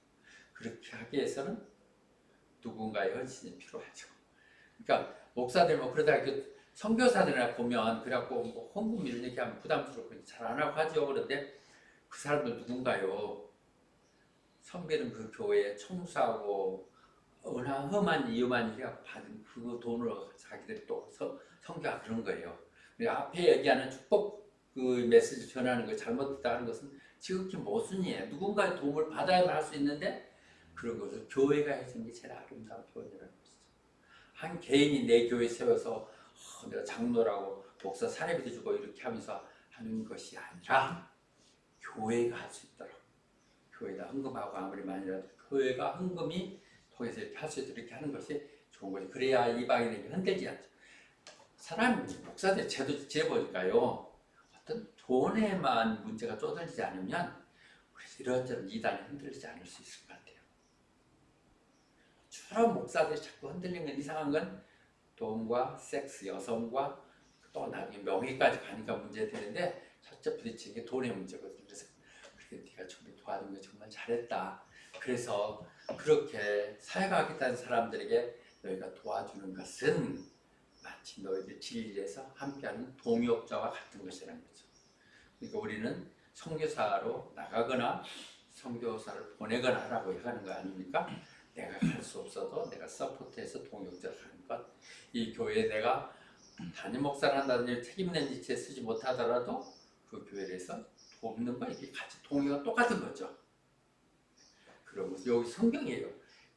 그렇게 하기 위해서는 누군가의 헌신이 필요하죠. 그러니까 목사들 뭐 그러다가 선교사들이나 보면 그래갖고 뭐 헌금 이런 얘기하면 부담스럽고 잘 안 하고 하죠. 그런데 그 사람들 누군가요? 섬기는 그 교회에 청소하고 험한 이유만 해갖고 받은 그 돈으로 자기들이 또 선교하고 그런 거예요. 앞에 얘기하는 축복 그 메시지 전하는 거 잘못됐다는 것은 지극히 모순이에요. 누군가의 도움을 받아야만 할 수 있는데 그런 것을 교회가 해주는 게 제일 아름다운 표현이라는 것이죠. 한 개인이 내 교회 세워서 내가 장로라고 목사 사례비도 주고 이렇게 하면서 하는 것이 아니라 교회가 할 수 있도록 교회가 헌금하고 아무리 많이라도 교회가 헌금이 통해서 이렇게 할 수 있도록 이렇게 하는 것이 좋은 거죠. 그래야 이방인에게 흔들리지 않죠. 사람 목사들 재보니까요 어떤 돈에만 문제가 쪼들리지 않으면 이런저런 이단에 흔들리지 않을 수 있을 것 같아요. 주로 목사들이 자꾸 흔들리는 이상한 건 돈과 섹스, 여성과 또 나중에 명예까지 가니까 문제되는데 첫째 부딪히는 게 돈의 문제거든요. 그래서 그렇게 네가 저를 도와준 거 정말 잘했다. 그래서 그렇게 사역하겠다는 사람들에게 너희가 도와주는 것은 마치 너희들 진리에서 함께하는 동역자와 같은 것이라는 거죠. 그러니까 우리는 선교사로 나가거나 선교사를 보내거나 하라고 하는 거 아닙니까? 내가 갈 수 없어도 내가 서포트해서 동역자를 하는 것. 이 교회에 내가 담임 목사를 한다든지 책임낸 지체에 쓰지 못하더라도 그 교회에서 돕는 거 이게 같이 동의가 똑같은 거죠. 그러고 여기 성경이에요.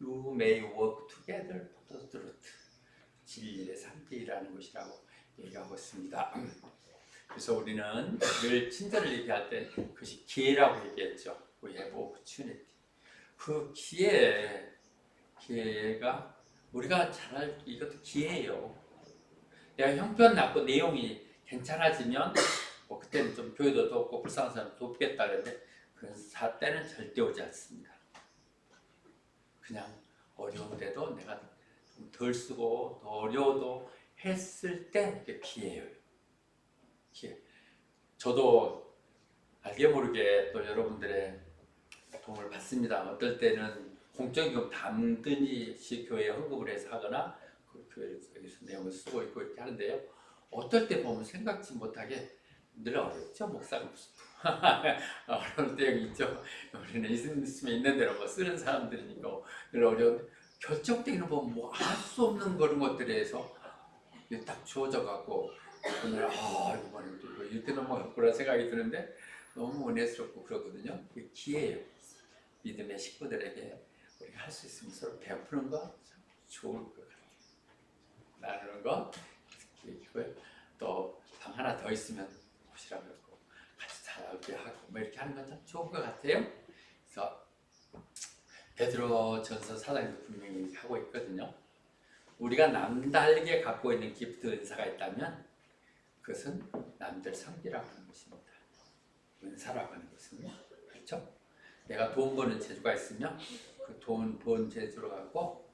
You may work together for the truth. 진리의 3대1이라는 것이라고 얘기하고 있습니다. 그래서 우리는 늘 친절을 얘기할 때 그것이 기회라고 얘기했죠. We have opportunity. 그 기회가 우리가 잘할 이것도 기회예요. 내가 형편났고 내용이 괜찮아지면 뭐 그때는 좀 교회도 돕고 불쌍한 사람 돕겠다 그랬는데 그런 때는 절대 오지 않습니다. 그냥 어려운데도 내가 좀 덜 쓰고 더 어려워도 했을 때 그게 기회예요. 기회. 저도 알게 모르게 또 여러분들의 도움을 받습니다. 어떨 때는 공적인 담든지 교회에 헌금을 해서 하거나 그 교회에서 내용을 쓰고 있고 이렇게 하는데요. 어떨 때 보면 생각지 못하게 늘 어렵죠. 목사가 무슨 어려운 때가 있죠. 우리는 있으면 있는 대로 뭐 쓰는 사람들이니까 늘 어려운데 결정적인 보면 뭐 할 수 없는 그런 것들에서 딱 주어져 갖고 오늘 이번에 또 이렇게 넘어갔구나 생각이 드는데 너무 은혜스럽고 그러거든요. 그게 기회예요. 믿음의 식구들에게 우리가 할 수 있으면 서로 베푸는 거 참 좋을 것 같아요. 나누는 거 기회고요. 또 방 하나 더 있으면 오시라고 하고 같이 살게 하고 뭐 이렇게 하는 건 참 좋은 것 같아요. 그래서 베드로 전서 4장에서 분명히 하고 있거든요. 우리가 남다르게 갖고 있는 기프트 은사가 있다면 그것은 남들 섬기라고 하는 것입니다. 은사라고 하는 것은 그렇죠? 내가 돈 버는 재주가 있으면 그 돈 번 재주로 갖고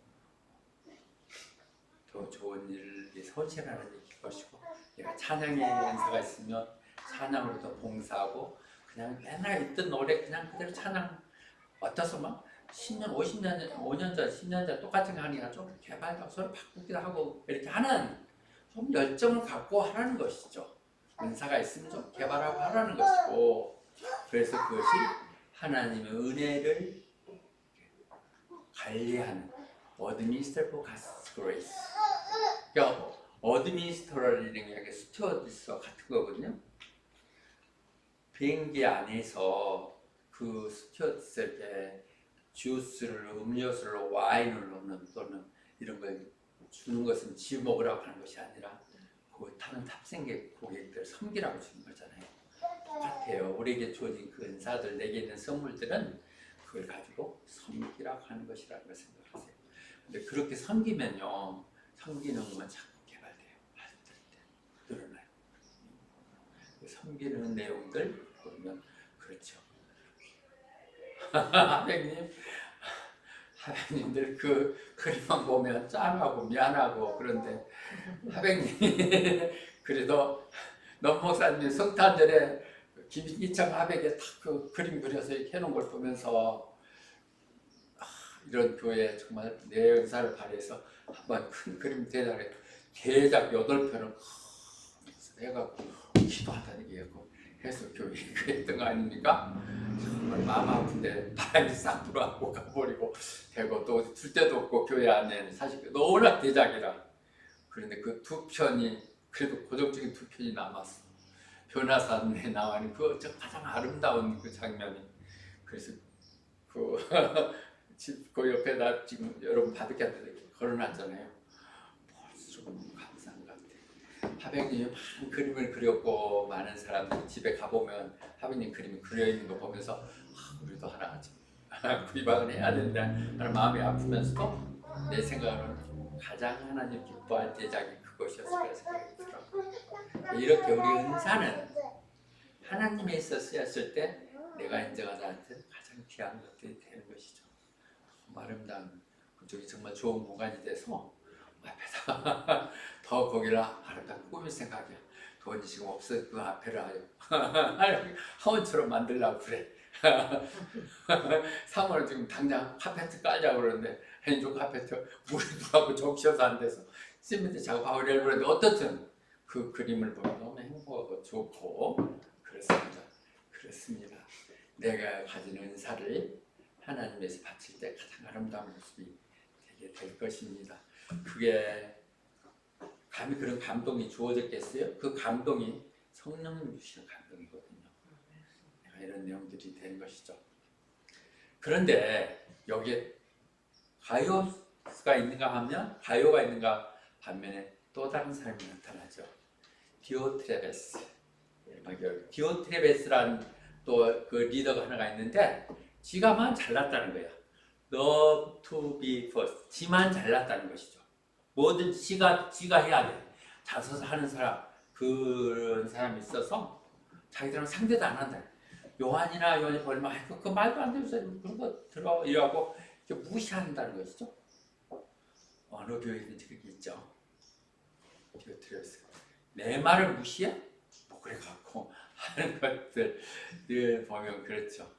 더 좋은 일을 위해서 헌신하는 일일 것이고 내가 찬양의 은사가 있으면 찬양으로 더 봉사하고 그냥 맨날 있던 노래 그냥 그대로 찬양 어떠서 막 10년, 50년, 5년 전, 10년 전 똑같은 거 하니까 좀 개발도 서로 바꾸기도 하고 이렇게 하는 좀 열정을 갖고 하라는 것이죠. 은사가 있으면 좀 개발하고 하라는 것이고 그래서 그것이 하나님의 은혜를 관리하는 Administer for God's Grace. 그러니까 Administer라는 게 스튜어디스와 같은 거거든요. 비행기 안에서 그 스튜어디스에게 주스를 음료수를 와인을 넣는 또는 이런 걸 주는 것은 지 먹으라고 하는 것이 아니라 그 타는 탑승객 고객들 섬기라고 주는 거잖아요. 똑같아요. 우리에게 주어진 그 은사들, 내게 있는 선물들은 그걸 가지고 섬기라고 하는 것이라는 걸 생각하세요. 근데 그렇게 섬기면요, 섬기는 것만 자꾸 개발돼요. 늘어나요. 섬기는 내용들 보면 그렇죠. 하백님들 그 그림만 보면 짠하고 미안하고 그런데 하백님 그래도 넘 목사님 성탄절에 김이창 하백에 딱 그 그림 그려서 이렇게 해놓은 걸 보면서 이런 교회 정말 내 은사를 발휘해서 한번 큰 그림 대작에 대작 8편을 해갖고 기도한다는 얘기고 해서 교회 그랬던 거 아닙니까? 정말 마음 아픈데 바람이 싹 불어가고 가버리고 되고 또 줄 데도 없고 교회 안에는 사실 너무나 대작이라. 그런데 그 2편이 그래도 고정적인 2편이 남았어. 변화산에 나와는 그 가장 아름다운 그 장면이. 그래서 그 옆에다 지금 여러분 바둑한테 걸어놨잖아요. 볼수록 너무 감사한 것 같아요. 하백님이 많은 그림을 그렸고 많은 사람들이 집에 가보면 하백님 그림이 그려있는 거 보면서 우리도 하나 구입을 해야 된다 하는 마음이 아프면서도 내 생각으로는 가장 하나님 기뻐할 제작이 그것이었을 생각이 들어요. 이렇게 우리 은사는 하나님에 있어 쓰였을 때 내가 인정한 나한테 가장 귀한 것들이 되는 것이죠. 아름다운 그쪽이 정말 좋은 공간이 돼서 앞에다 더 거기를 아름다운 꾸밀 생각이야. 돈이 지금 없어 그 앞에를 하원처럼 만들려고 그래. 3월은 지금 당장 카페트 깔자고 그러는데 왼쪽 카페트 물이 들어가고 적셔서 안 돼서 시멘트 작업하고 이러려고 그러는데 어떻든 그 그림을 보면 너무 행복하고 좋고 그렇습니다. 내가 가진 은사를 하나님에서 바칠 때 가장 아름다운 모습이 되게 될 것입니다. 그게 감히 그런 감동이 주어졌겠어요? 그 감동이 성령님 주시는 감동이거든요. 이런 내용들이 되는 것이죠. 그런데 여기에 가요가 있는가 하면 가요가 있는가 반면에 또 다른 사람이 나타나죠. 디오트레베스. 디오트레베스라는 또 그 리더가 하나가 있는데 지가만 잘났다는 거야. Love to be first. 지만 잘났다는 것이죠. 뭐든지 지가 해야 돼. 자서서 하는 사람 그런 사람이 있어서 자기들은 상대도 안 한다. 요한이 얼마 그 말도 안 되는 소리 그런 거 들어 이러고 무시한다는 것이죠. 어느 교회든지 그게 있죠. 디오트레베스. 내 말을 무시해? 뭐 그래 갖고 하는 것들 늘 보면 그렇죠.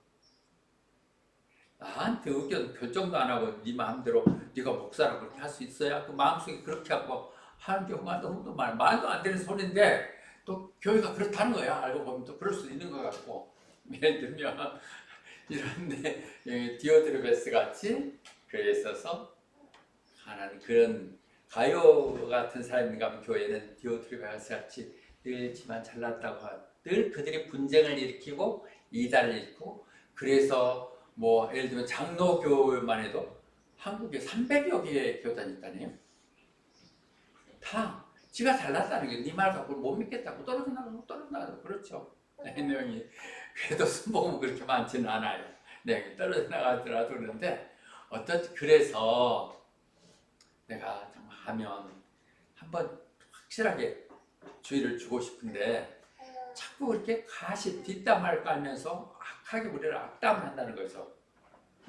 나한테 의견 결정도 안 하고 네 마음대로 네가 목사라고 그렇게 할 수 있어야 그 마음속에 그렇게 하고 하는 경우가 너무도 많아. 말도 안 되는 소리인데 또 교회가 그렇다는 거야. 알고 보면 또 그럴 수 있는 것 같고 예를 들면 이런데 디오트레베스 같이 그에 있어서 하나님 그런 가요 같은 사람인가 하면 교회는 디오트레베스 같이 늘 지만 잘났다고 늘 그들이 분쟁을 일으키고 이단을 일으키고 그래서 뭐 예를 들면 장로교만 해도 한국에 300여 개의 교단이 있다네요. 다 지가 잘났다는 게 네 말 갖고 못 믿겠다고 떨어져 나가고 그렇죠. 내용이 그래도 순복음은 그렇게 많지는 않아요. 네, 떨어져 나가더라도 그런데 그래서 내가 정말 하면 한번 확실하게 주의를 주고 싶은데 자꾸 그렇게 가시 뒷담화를 깔면서 악하게 우리를 악담을 한다는 거죠.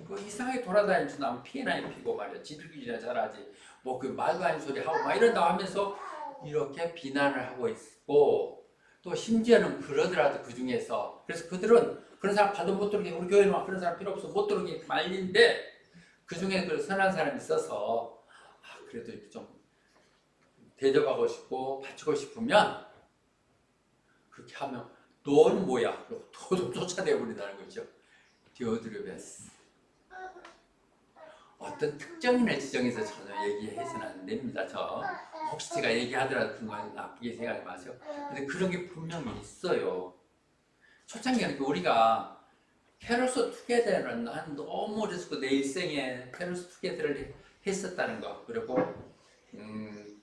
그 이상하게 돌아다니면서 나면 피해나 입히고 말이야. 지들끼리나 잘하지. 뭐 그 말도 아닌 소리 하고 막 이런다 하면서 이렇게 비난을 하고 있고 또 심지어는 그러더라도 그 중에서 그래서 그들은 그런 사람 가도 못 들어오게 우리 교회는 막 그런 사람 필요 없어 못 들어오게 말린데 그 중에 그 선한 사람이 있어서 그래도 좀 대접하고 싶고 바치고 싶으면 그렇게 하면 너는 뭐야? 도둑 쫓아내 버린다는 거죠. 디오트레베스. 어떤 특정인을 지정해서 전혀 얘기해서는 안 됩니다. 혹시 제가 얘기하더라도 그건 나쁘게 생각하지 마세요. 근데 그런 게 분명히 있어요. 초창기에 우리가 페로스 투게더는 난 너무 어렸을 내 일생에 페로스 투게더를 했었다는 거, 그리고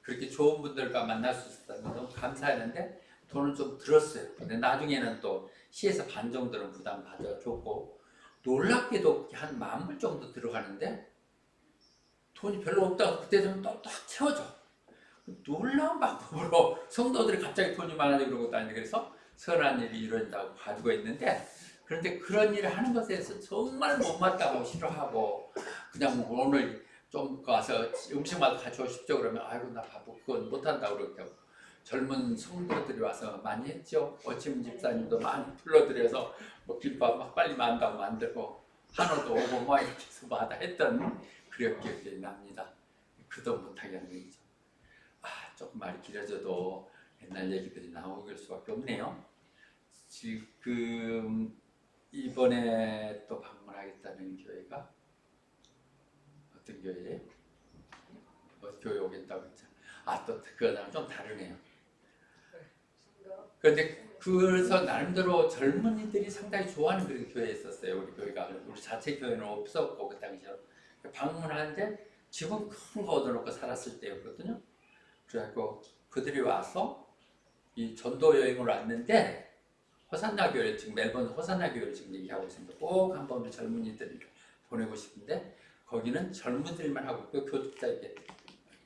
그렇게 좋은 분들과 만날 수 있었다는 거 너무 감사했는데 돈은 좀 들었어요. 근데 나중에는 또 시에서 반 정도는 부담 받아줬고, 놀랍게도 한 10,000불 정도 들어가는데 돈이 별로 없다고 그때 되면 또 딱 채워져. 놀라운 방법으로 성도들이 갑자기 돈이 많아지고 그러고 다니는데, 그래서 선한 일이 이루어진다고 가지고 있는데, 그런데 그런 일을 하는 것에 대해서 정말 못마땅하고 싫어하고, 그냥 뭐 오늘 좀 가서 음식만 가져오십시오 그러면 아이고 나 바보 그건 못한다고 그렇게 하고, 젊은 성도들이 와서 많이 했죠. 어침 집사님도 많이 불러들여서 뭐 김밥 막 빨리 만다고 만들고, 한우도 오고 뭐 이렇게 해서 마다 했던 그런 기억이 납니다. 그도 못하게 하는 얘기죠. 조금 말이 길어져도 옛날 얘기들이 나오길 수밖에 없네요. 지금 이번에 또 방문하겠다는 교회가 어떤 교회예요? 교회 오겠다고 했죠. 또 그거랑 좀 다르네요. 그런데 그래서 나름대로 젊은이들이 상당히 좋아하는 그런 교회에 있었어요. 우리 교회가. 우리 자체 교회는 없었고 그 당시에 방문하는데 집은 큰 거 얻어놓고 살았을 때였거든요. 그래갖고 그들이 와서 이 전도 여행을 왔는데, 호산나 교회, 지금 멜번 호산나 교회를 지금 얘기하고 있습니다. 꼭 한번 우리 젊은이들을 보내고 싶은데 거기는 젊은이들만 하고 그 교직자에게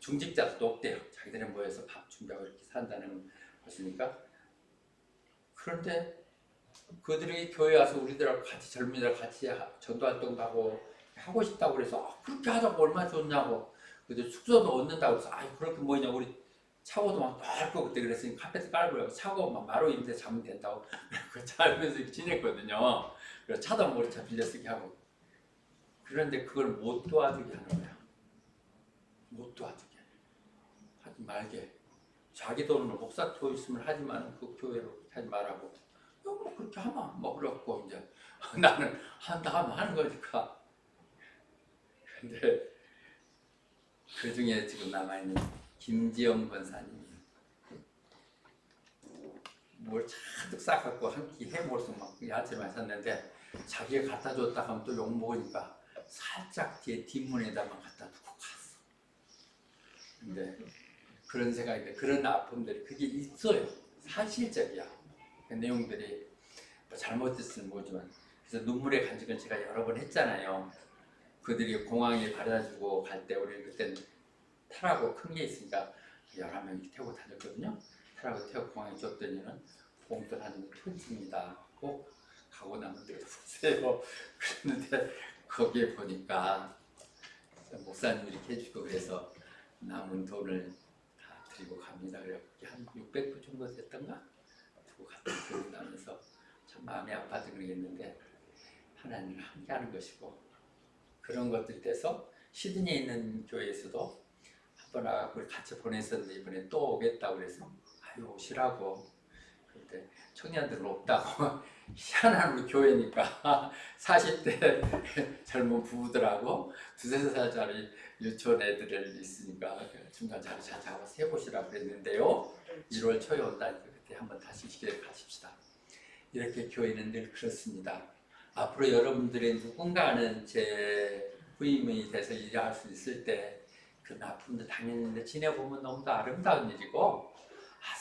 중직자도 없대요. 자기들은 모여서 밥 준비하고 이렇게 산다는 것이니까. 그런데 그들이 교회 와서 우리들하고 같이 젊은이들 같이 전도 활동도 하고 싶다고 그래서 그렇게 하자고 얼마나 좋냐고. 근데 숙소도 얻는다고 해서 그렇게 뭐냐, 우리 차고도 막 넓고 그때 그랬으니 카페트 깔고 차고 막 마루 임대 자면 된다고 그 자면서 지냈거든요. 그래서 차도 머리차 빌려 쓰게 하고. 그런데 그걸 못 도와주게 하는 거야. 못 도와주게 하지 말게. 자기 돈으로 목사 도있으면 하지만 그 교회로 하지 말라고. 뭐 그렇게 하면 뭐 그렇고, 이제 나는 한다 하면 하는 거니까. 근데 그 중에 지금 남아있는 김지영 권사님이 뭘 잔뜩 싸갖고 한 끼 해먹어서 막 야채만 샀는데, 자기가 갖다 줬다 하면 또 욕먹으니까 살짝 뒤에 뒷문에다만 갖다 두고 갔어. 근데 그런 생각인데, 그런 아픔들이 그게 있어요. 사실적이야. 그 내용들이 뭐 잘못됐으면 모르지만. 그래서 눈물의 간증을 제가 여러 번 했잖아요. 그들이 공항에 바래다주고 갈 때, 우리 그때는 타라고 큰 게 있으니까 11명이 태우고 다녔거든요. 타라고 태우고 공항에 줬더니는 봉투 하는 편지입니다. 꼭 가고 나면 보세요. 그랬는데 거기에 보니까 목사님 이렇게 해주고, 그래서 남은 돈을 다 드리고 갑니다. 그래 한 600불 정도 됐던가? 두고 갔던 기억이 나면서 참 마음이 아파서 그러겠는데, 하나님은 함께하는 것이고, 그런 것들이 돼서 시드니에 있는 교회에서도 한번 와서 같이 보냈었는데, 이번에 또 오겠다고 그래서 오시라고. 그런데 청년들은 없다고. 희한한 우리 교회니까 40대 젊은 부부들하고 2~3살짜리 유치원 애들을 있으니까 중간 자리 잘 잡아서 해보시라고 그랬는데요. 1월 초에 온다니까 그때 한번 다시 시기를 가십시다. 이렇게 교회는 늘 그렇습니다. 앞으로 여러분들의 누군가는 제 부임이 돼서 일할 수 있을 때 그런 아픔도 당연히 지내보면 너무도 아름다운 일이고,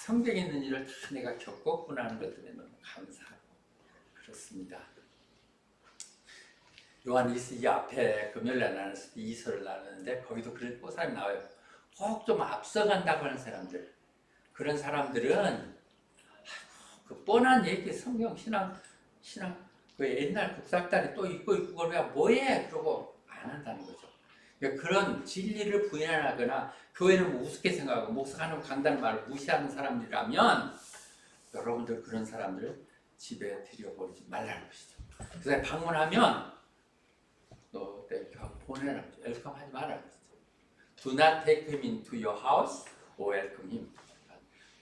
성경에 있는 일을 다 내가 겪었구나 하는 것 때문에 너무 감사하고 그렇습니다. 요한 이 앞에 금요일날 나눴을 때 2서를 나누는데 거기도 그런 사람이 나와요. 꼭 좀 앞서간다고 하는 사람들, 그런 사람들은 그 뻔한 얘기, 성경 신앙 그 옛날 국사딸이 또 있고 그걸 왜 뭐해? 그러고 안 한다는 거죠. 그러니까 그런 진리를 부인하거나 교회를 뭐 우습게 생각하고 목사하는 강단 말을 무시하는 사람들이라면 여러분들 그런 사람들을 집에 들여버리지 말라는 것이죠. 그 사람이 방문하면 너 보내라는 거죠. 웰컴 하지 말라는 거죠. Do not take him into your house or welcome him.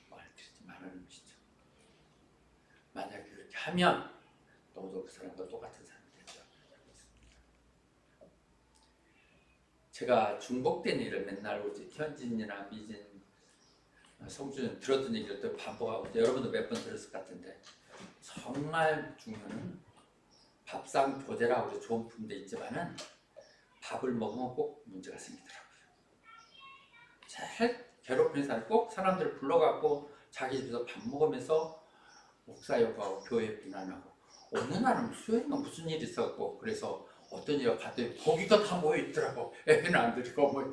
말 드리지 말라는 것이죠. 만약에 그렇게 하면 너도 그 사람과 똑같은 사람이 되죠. 제가 중복된 일을 맨날 오지, 현진이나 미진, 성준이 들었던 얘기를 또 반복하고, 여러분도 몇 번 들었을 것 같은데, 정말 중요한 밥상 보대라고 해서 좋은 품도 있지만은 밥을 먹으면 꼭 문제가 생기더라고요. 제일 괴롭힌 사람 꼭 사람들을 불러갖고 자기 집에서 밥 먹으면서 목사 욕하고 교회 비난하고 어느 날은 수요일은 무슨 일이 있었고 그래서 어떤 일을 갔더니 거기가 다 모여있더라고. 애는 안 드리고 뭐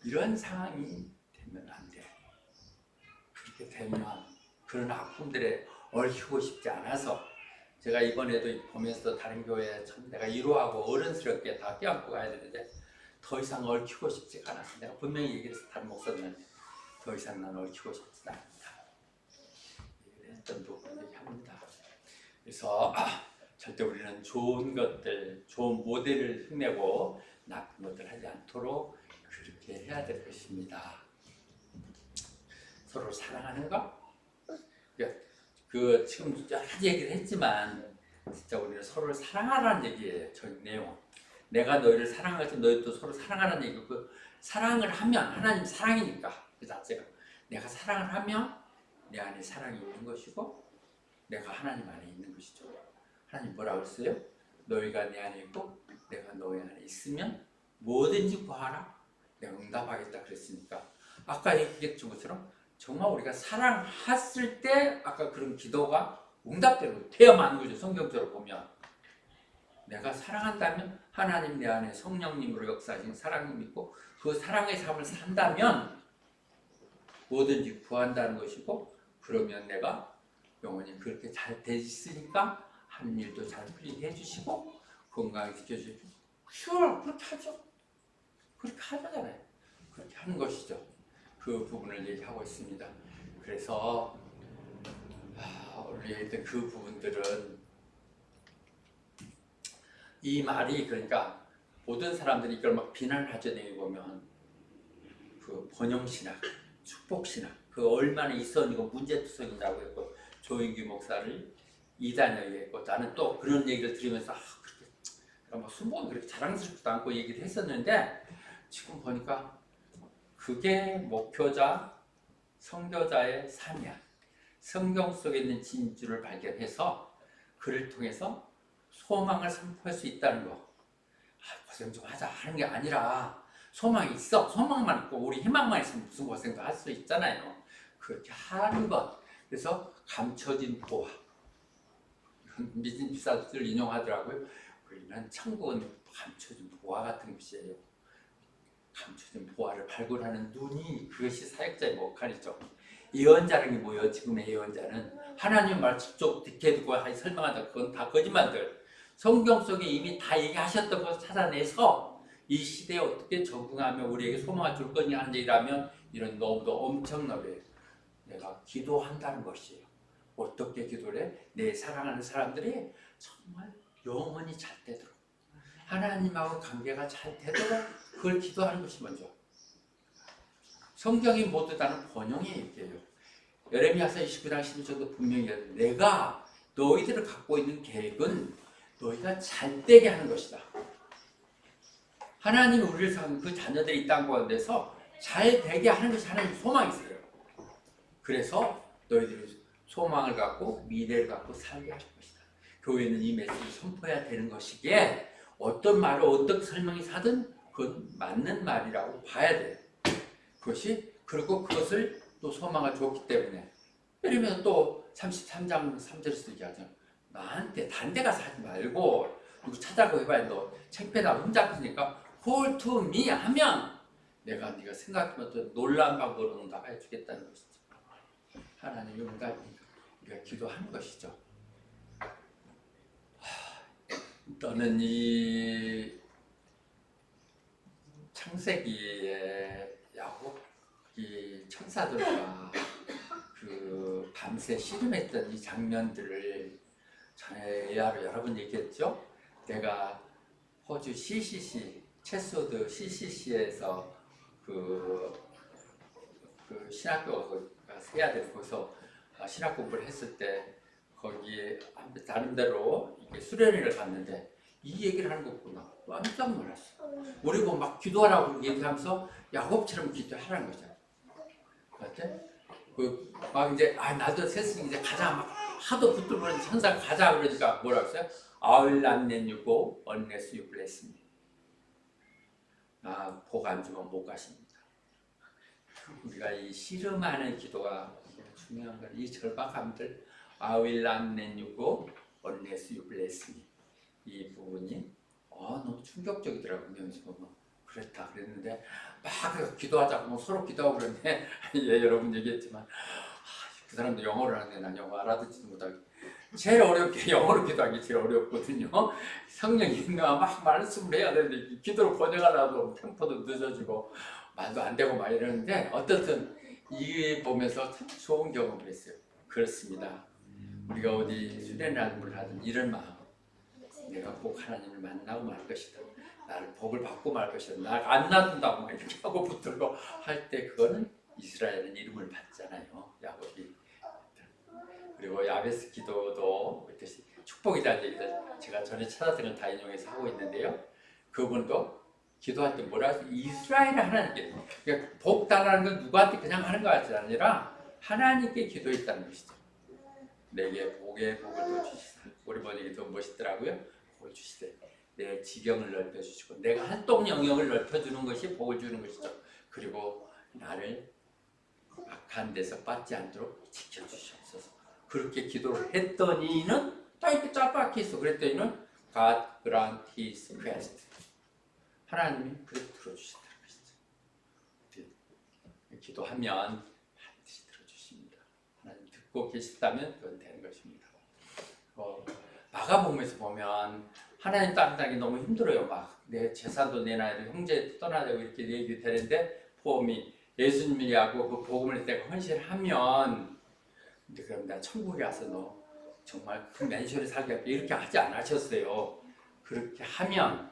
이런 상황이 되면 안 돼. 그렇게 되면 그런 아픔들에 얽히고 싶지 않아서 제가 이번에도 보면서 다른 교회에 참 내가 위로하고 어른스럽게 다 껴안고 가야 되는데 더 이상 얽히고 싶지가 않아서 내가 분명히 얘기해서 다른 목사님한테 더 이상 난 얽히고 싶지 않다. 얘기를 했던 부분 얘기합니다. 그래서 절대 우리는 좋은 것들, 좋은 모델을 흉내고 나쁜 것들 하지 않도록 그렇게 해야 될 것입니다. 서로 사랑하는 것? 그 지금 여러 가지 얘기를 했지만 진짜 우리는 서로를 사랑하라는 얘기예요. 저 내용은. 내가 너희를 사랑하지 너희도 서로 사랑하라는 얘기고 그 사랑을 하면 하나님 사랑이니까 그 자체가 내가 사랑을 하면 내 안에 사랑이 있는 것이고 내가 하나님 안에 있는 것이죠. 하나님 뭐라고 했어요? 너희가 내 안에 있고 내가 너희 안에 있으면 뭐든지 구하라 내가 응답하겠다 그랬으니까 아까 얘기했던 것처럼 정말 우리가 사랑했을 때 아까 그런 기도가 응답되고 되어만 거죠. 성경적으로 보면 내가 사랑한다면 하나님 내 안에 성령님으로 역사하신 사랑을 믿고 그 사랑의 삶을 산다면 뭐든지 구한다는 것이고 그러면 내가 영원히 그렇게 잘 돼 있으니까 하는 일도 잘 풀리게 해주시고 건강히 지켜주시고 sure 그렇게 하죠. 그렇게 하잖아요. 그렇게 하는 것이죠. 그 부분을 얘기하고 있습니다. 그래서 우리 얘기했던 그 부분들은 이 말이 그러니까 모든 사람들이 이걸 막 비난하죠. 내가 보면 그 번영신학, 축복신학 그 얼마나 있었는고 문제투성이라고 했고 조인규 목사를 이단이라고 했고 나는 또 그런 얘기를 들으면서 그렇게 막 순복이 그렇게 자랑스럽지도 않고 얘기를 했었는데 지금 보니까 그게 목표자, 선교자의 삶이야. 성경 속에 있는 진주를 발견해서 그를 통해서 소망을 선포할 수 있다는 거. 고생 좀 하자 하는 게 아니라 소망이 있어. 소망만 있고 우리 희망만 있으면 무슨 고생도 할 수 있잖아요. 그렇게 하는 것. 그래서 감춰진 보화. 미진 기사들 인용하더라고요. 우리는 천국은 감춰진 보화 같은 것이에요. 감춰진 보화를 발굴하는 눈이 그것이 사역자의 역할이죠. 예언자라는 게 뭐예요? 지금의 예언자는 하나님 말 직접 듣게 듣고 설명한다. 그건 다 거짓말들. 성경 속에 이미 다 얘기하셨던 것을 찾아내서 이 시대에 어떻게 적응하며 우리에게 소망을 줄 거냐 하는 얘기라면 이런 너무도 엄청나게 내가 기도한다는 것이에요. 어떻게 기도를 해? 내 사랑하는 사람들이 정말 영원히 잘 되도록 하나님하고 관계가 잘 되도록 그걸 기도하는 것이 먼저. 성경이 모두 다는 번영의 얘기예요. 예레미야서 29장 12절도 분명히 내가 너희들을 갖고 있는 계획은 너희가 잘 되게 하는 것이다. 하나님이 우리를 사는 그 자녀들이 이 땅 가운데서 잘 되게 하는 것이 하나님의 소망이 있어요. 그래서 너희들이 소망을 갖고 미래를 갖고 살게 할 것이다. 교회는 이 메시지를 선포해야 되는 것이기에 어떤 말을 어떻게 설명이 사든 그건 맞는 말이라고 봐야 돼요. 그것이 그리고 그것을 또 소망을 줬기 때문에 예를 들면 또 33장 3절에서 얘기하죠. 나한테 단 데 가서 하지 말고 누구 찾아고 해봐야 너 창피하다 흠잡히니까 call to me 하면 내가 네가 생각하면 또 놀라운 방법으로 응답해 주겠다는 것이죠. 하나님의 응답이니까 우리가 기도하는 것이죠. 너는 이 창세기에 야곱 이 천사들과 그 밤새 씨름했던 이 장면들을 전에 여러 번 얘기했죠. 내가 호주 CCC 체스워드 CCC에서 그 신학교가 해야 되는 거기서 신학 공부를 했을 때 거기에 나름대로 수련회를 갔는데 이 얘기를 하는 거 보고 나 깜짝 놀랐어. 우리고 막 기도하라고 얘기하면서 야곱처럼 기도하라는 거잖아. 맞지? 막 이제 나도 세상에 이제 가자 막 하도 붙들고 천사 가자 그러니까 뭐라 그랬어요? I will not let you go unless you bless me. 복 안 주면 못 가십니다. 우리가 이 씨름하는 기도가 중요한 건 이 절박함들 I will not let you go unless you bless me. 이 부분이 너무 충격적이더라고요. 그래서 그랬다 그랬는데 막 기도하자고 서로 기도하고 그러는데 예, 여러분 얘기했지만 그 사람도 영어를 하는데 난 영어 알아듣지도 못하고 제일 어렵게 영어로 기도하기 제일 어렵거든요. 성령이 막 말씀을 해야 되는데 기도를 번역하려고 템포도 늦어지고 말도 안 되고 막 이러는데 어떻든 이 보면서 참 좋은 경험을 했어요. 그렇습니다. 우리가 어디 수련회를 하든 이런 마음, 내가 꼭 하나님을 만나고 말 것이다. 나를 복을 받고 말 것이다. 나 안 놔둔다고 이렇게 하고 붙들고 할 때 그거는 이스라엘은 이름을 받잖아요. 야곱이. 그리고 야베스 기도도 그렇듯이 축복이라는 얘기를 제가 전에 찾았던 걸 다 인용해서 하고 있는데요. 그분도 기도할 때 뭐라 하죠? 이스라엘 하나님께. 그러니까 복 달라는 건 누구한테 그냥 하는 것이 아니라 하나님께 기도했다는 것이죠. 내게 복의 복을 더 주시다. 우리 번역이 더 멋있더라고요. 복을 주시되 내 지경을 넓혀주시고 내가 활동 영역을 넓혀주는 것이 복을 주는 것이죠. 그리고 나를 악한 데서 빠지지 않도록 지켜주시옵소서. 그렇게 기도를 했더니는 딱 이렇게 짤박혀 있어. 그랬더니는 God grant his request. 하나님이 그렇게 들어주신다는 것이죠. 기도하면 반드시 들어주십니다. 하나님 듣고 계시다면 그건 되는 것입니다. 마가복음에서 보면 하나님 따르기 너무 힘들어요. 막 내 재산도 내놔야 되고 형제 떠나야 되고 이렇게 얘기 되는데 보험이 예수님이 하고 그 복음을 내가 헌신하면 근데 그럼 나 천국에 가서 너 정말 큰 맨션에 살게 할게 이렇게 하지 않으셨어요. 그렇게 하면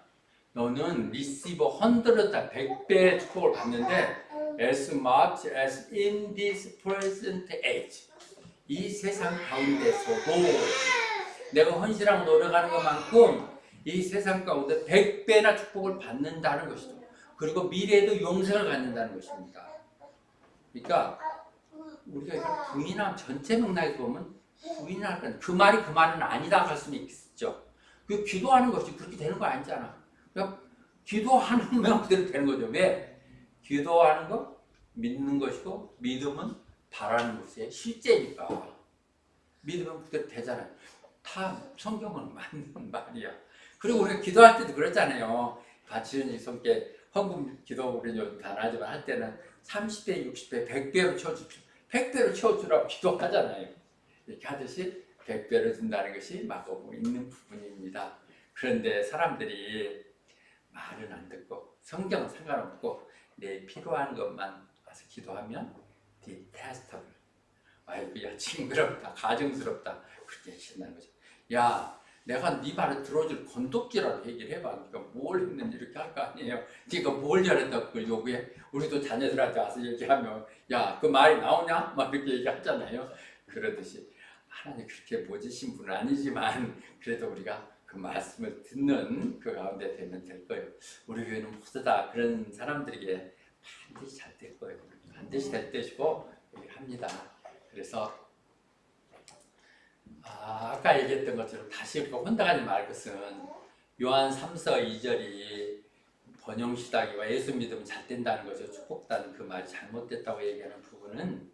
너는 receive 100배의 축복을 받는데 as much as in this present age 이 세상 가운데서도 내가 헌신하고 노력하는 것만큼 이 세상 가운데 100배나 축복을 받는다는 것이죠. 그리고 미래에도 영생을 갖는다는 것입니다. 그러니까 우리가 이걸 부인함 전체 맥락에서 보면 부인할 건 그 말이 그 말은 아니다 할 수는 있죠. 그 기도하는 것이 그렇게 되는 거 아니잖아. 그러니까 기도하는 면 그대로 되는 거죠. 왜? 기도하는 거 믿는 것이고 믿음은 바라는 것이 실제니까 믿으면 그대로 되잖아요. 다 성경은 맞는 말이야. 그리고 우리가 기도할 때도 그렇잖아요. 바치는 성께 헌금 기도 우리는 다 나지만 할 때는 30배, 60배, 100배로 채워주십시오. 100배로 채워주라고 기도하잖아요. 이렇게 하듯이 100배로 준다는 것이 마가복음에 있는 부분입니다. 그런데 사람들이 말은 안 듣고 성경은 상관없고 내 필요한 것만 와서 기도하면 detestable. 아이고야 징그럽다, 가증스럽다 그렇게 하신다는 거죠. 야 내가 네 말을 들어줄 건덕지라고 얘기를 해봐. 그러니까 뭘 했는지 이렇게 할 거 아니에요. 네가 뭘 잘했다고 그걸 요구해? 우리도 자녀들한테 와서 얘기하면 야 그 말이 나오냐? 막 이렇게 얘기하잖아요. 그러듯이 하나님 그렇게 모지신 분은 아니지만 그래도 우리가 그 말씀을 듣는 그 가운데 되면 될 거예요. 우리 교회는 모두 다 그런 사람들에게 반드시 잘 될 거예요. 반드시 될 것이고 얘기를 합니다. 그래서 아까 얘기했던 것처럼 다시 혼동하지 말 것은 요한 3서 2절이 번영시다기와 예수 믿으면 잘 된다는 것을 축복다는 그 말이 잘못됐다고 얘기하는 부분은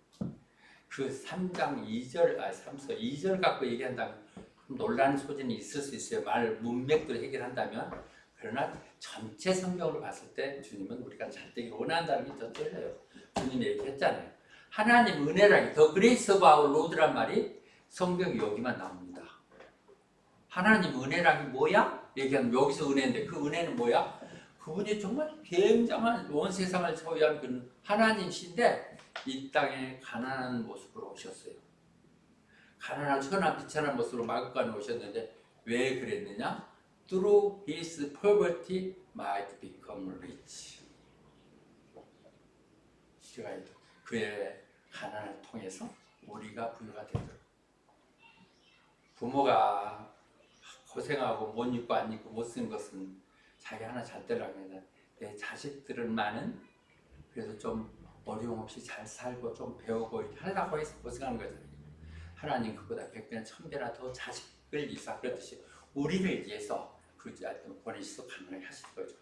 그 3장 2절, 3서 2절 갖고 얘기한다면 논란 소진이 있을 수 있어요. 말 문맥들을 해결한다면. 그러나 전체 성경으로 봤을 때 주님은 우리가 잘 되기를 원한다는 게 더 떨려요. 주님이 얘기했잖아요. 하나님 은혜라기 더 그레이스 오브 아워 로드란 말이 성경이 여기만 나옵니다. 하나님 은혜라기 뭐야? 얘기하면 여기서 은혜인데 그 은혜는 뭐야? 그분이 정말 굉장한 온 세상을 소유한 그 하나님이신데 이 땅에 가난한 모습으로 오셨어요. 가난한 천한 비천한 모습으로 마구간에 오셨는데 왜 그랬느냐? Through his poverty might become rich. 그의 가난을 통해서 우리가 부유가 되도록. 부모가 고생하고 못 입고 안 입고 못 쓴 것은 자기 하나 잘 되려고 해서 내 자식들은만은 그래도 좀 어려움 없이 잘 살고 좀 배우고 이렇게 하려고 해서 고생하는 거잖아요. 하나님 그보다 100배나 1000배나 더 자식을 이사 그렇듯이 우리를 위해서 그 아들 보내셔서 가능하게 하실 거죠.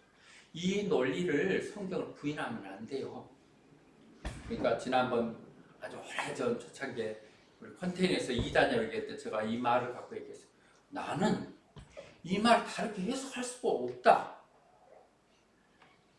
이 논리를 성경을 부인하면 안 돼요. 그러니까 지난번 아주 오래전 초창기에 우리 컨테이너에서 2단이라고 얘기할 때 제가 이 말을 갖고 얘기했어요. 나는 이 말을 다르게 해석할 수가 없다.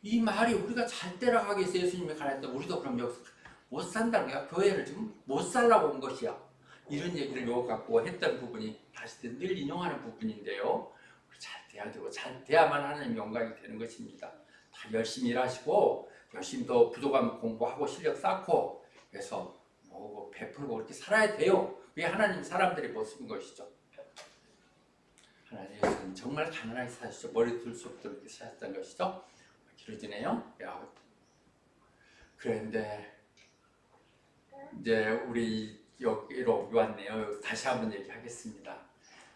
이 말이 우리가 잘 따라가기 위해서 예수님이 가르쳤다. 우리도 그럼 여기서 못 산다는 거야. 교회를 지금 못 살라고 온 것이야. 이런 얘기를 요 갖고 했던 부분이 다시 늘 인용하는 부분인데요. 잘 돼야 되고 잘 돼야만 하나님 영광이 되는 것입니다. 다 열심히 일하시고 열심히 더 부족하면 공부하고 실력 쌓고 그래서 뭐 베풀고 그렇게 살아야 돼요. 그게 하나님 사람들의 모습인 것이죠. 하나님은 정말 가난하게 사시죠. 머리 둘 수 없도록 이렇게 사셨던 것이죠. 길어지네요. 그런데 이제 우리 여기로 왔네요. 다시 한번 얘기하겠습니다.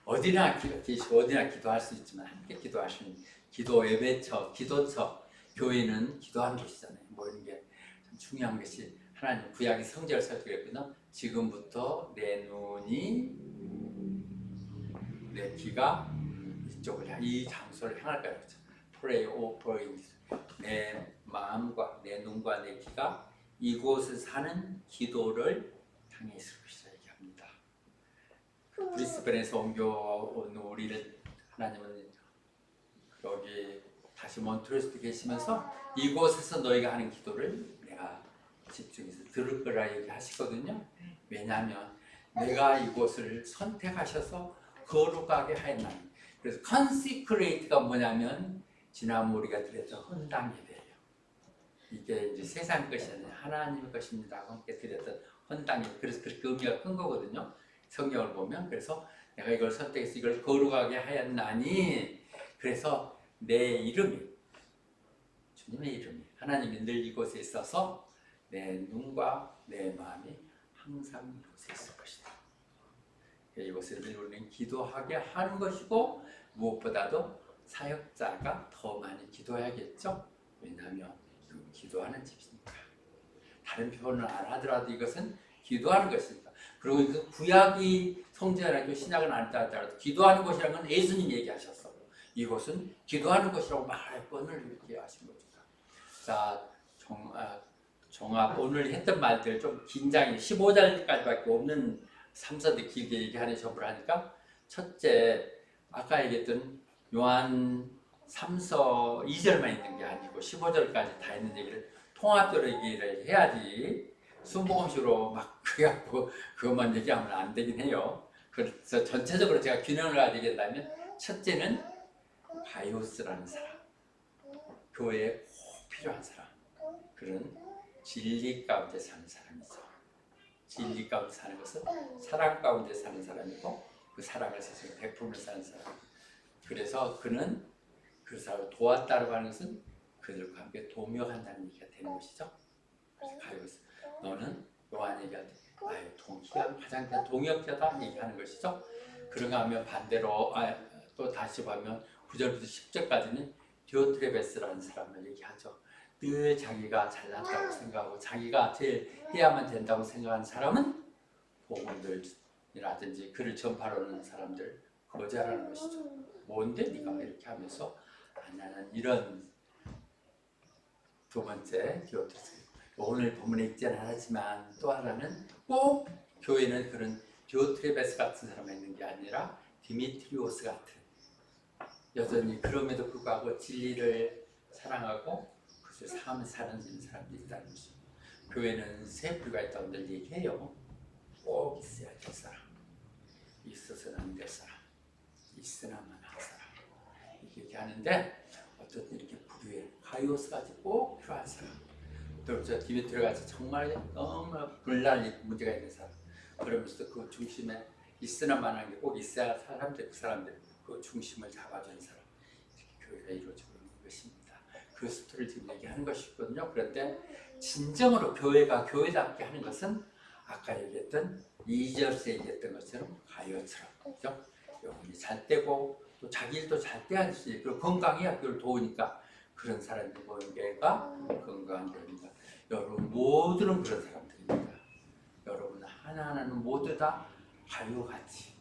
어디나 계시고 어디나 기도할 수 있지만 함께 기도하시는 기도 예배처, 기도처, 교회는 기도하는 곳이잖아요. 뭐 이런 게 참 중요한 것이 하나님 구약의 성전을 설득했거든요. 지금부터 내 눈이 내 귀가 이쪽을 이 장소를 향할 거라고 했죠. Pray over 내 마음과 내 눈과 내 귀가 이곳을 사는 기도를 향해 있을 것이라 얘기합니다. 브리스번에서 옮겨온 우리를 하나님은 여기 다시 몬트리올에 계시면서 이곳에서 너희가 하는 기도를 내가 집중해서 들을 거라 얘기하시거든요. 왜냐하면 내가 이곳을 선택하셔서 거룩하게 하였나니. 그래서 consecrate가 뭐냐면 지난번 우리가 드렸던 헌당 예배예요. 이게 이제 세상 것이 아니라 하나님의 것입니다. 함께 드렸던 헌당 예배. 그래서 그렇게 의미가 큰 거거든요. 성경을 보면. 그래서 내가 이걸 선택해서 이걸 거룩하게 하였나니. 그래서 내 이름이 주님의 이름이 하나님이 늘 이곳에 있어서 내 눈과 내 마음이 항상 이곳에 있을 것이다. 이곳을 늘 우리는 기도하게 하는 것이고 무엇보다도 사역자가 더 많이 기도해야겠죠. 왜냐하면 기도하는 집이니까. 다른 표현을 안 하더라도 이것은 기도하는 것이니까. 그리고 그 구약이 성전이라고 신약은 안 하더라도 기도하는 것이라는 건 예수님이 얘기하셨어. 이곳은 기도하는 것이라고 말할 뻔을 이렇게 하신 겁니다. 자, 종합 오늘 했던 말들 좀 긴장이 15절까지밖에 없는 3서도 길게 얘기하는 접을 하니까 첫째 아까 얘기했던 요한 3서 2절만 있는 게 아니고 15절까지 다 있는 얘기를 통합적으로 얘기를 해야지 순복음식으로 막 그래갖고 그것만 얘기하면 안 되긴 해요. 그래서 전체적으로 제가 균형을 가지게 된다면 첫째는 바이오스라는 사람, 교회에 꼭 필요한 사람, 그런 진리 가운데 사는 사람이죠. 진리 가운데 사는 것은 사랑 가운데 사는 사람이고 그 사랑을 세상에 베풀면서 사는 사람. 그래서 그는 그 사람을 도왔다고 하는 것은 그들과 함께 동역한다는 얘기가 되는 것이죠. 가이오스, 너는 요한 얘기할 때 나의 동기가 가장 큰 동역자다 얘기하는 것이죠. 그런가 하면 반대로 또 다시 보면 9절부터 10절까지는 디오트레베스라는 사람을 얘기하죠. 늘 자기가 잘났다고 생각하고 자기가 제일 해야만 된다고 생각하는 사람은 복음들이라든지 그를 전파하러 오는 사람들 거절하는 것이죠. 뭔데 네가 이렇게 하면서 나는 이런. 두 번째 디오트레베스, 오늘 본문에 있지는 않았지만 또 하나는 꼭 교회는 그런 디오트레베스 같은 사람이 있는 게 아니라 디미트리오스 같은, 여전히 그럼에도 불구하고 진리를 사랑하고 그것을 삶을 사는 사람들이 있다는 것이죠. 교회는 세 부류가 있다고 늘 얘기해요. 꼭 있어야 될 사람, 있어서는 안 될 사람, 있으나만 할 사람, 이렇게 얘기하는데 어쨌든 이렇게 부류에 가이오스까지 꼭 필요한 사람, 또 저 디미트리오같이 정말 너무 분란이 문제가 있는 사람, 그러면서도 그 중심에 있으나만 한 게 꼭 있어야 사람들, 그 사람들 그 중심을 잡아주는 사람, 이렇게 교회가 이루어지고 있는 것입니다. 그 스토리를 지금 얘기하는 것이거든요. 그런데 진정으로 교회가 교회답게 하는 것은 아까 얘기했던 2절에서 얘기했던 것처럼 가이오처럼, 그죠? 영혼이 잘 되고 또 자기 일도 잘 돼야지, 그리고 건강해야 그걸 도우니까 그런 사람들 모인 교회가 건강한 교회입니다. 여러분 모두는 그런 사람들입니다. 여러분 하나하나는 모두 다 가요같이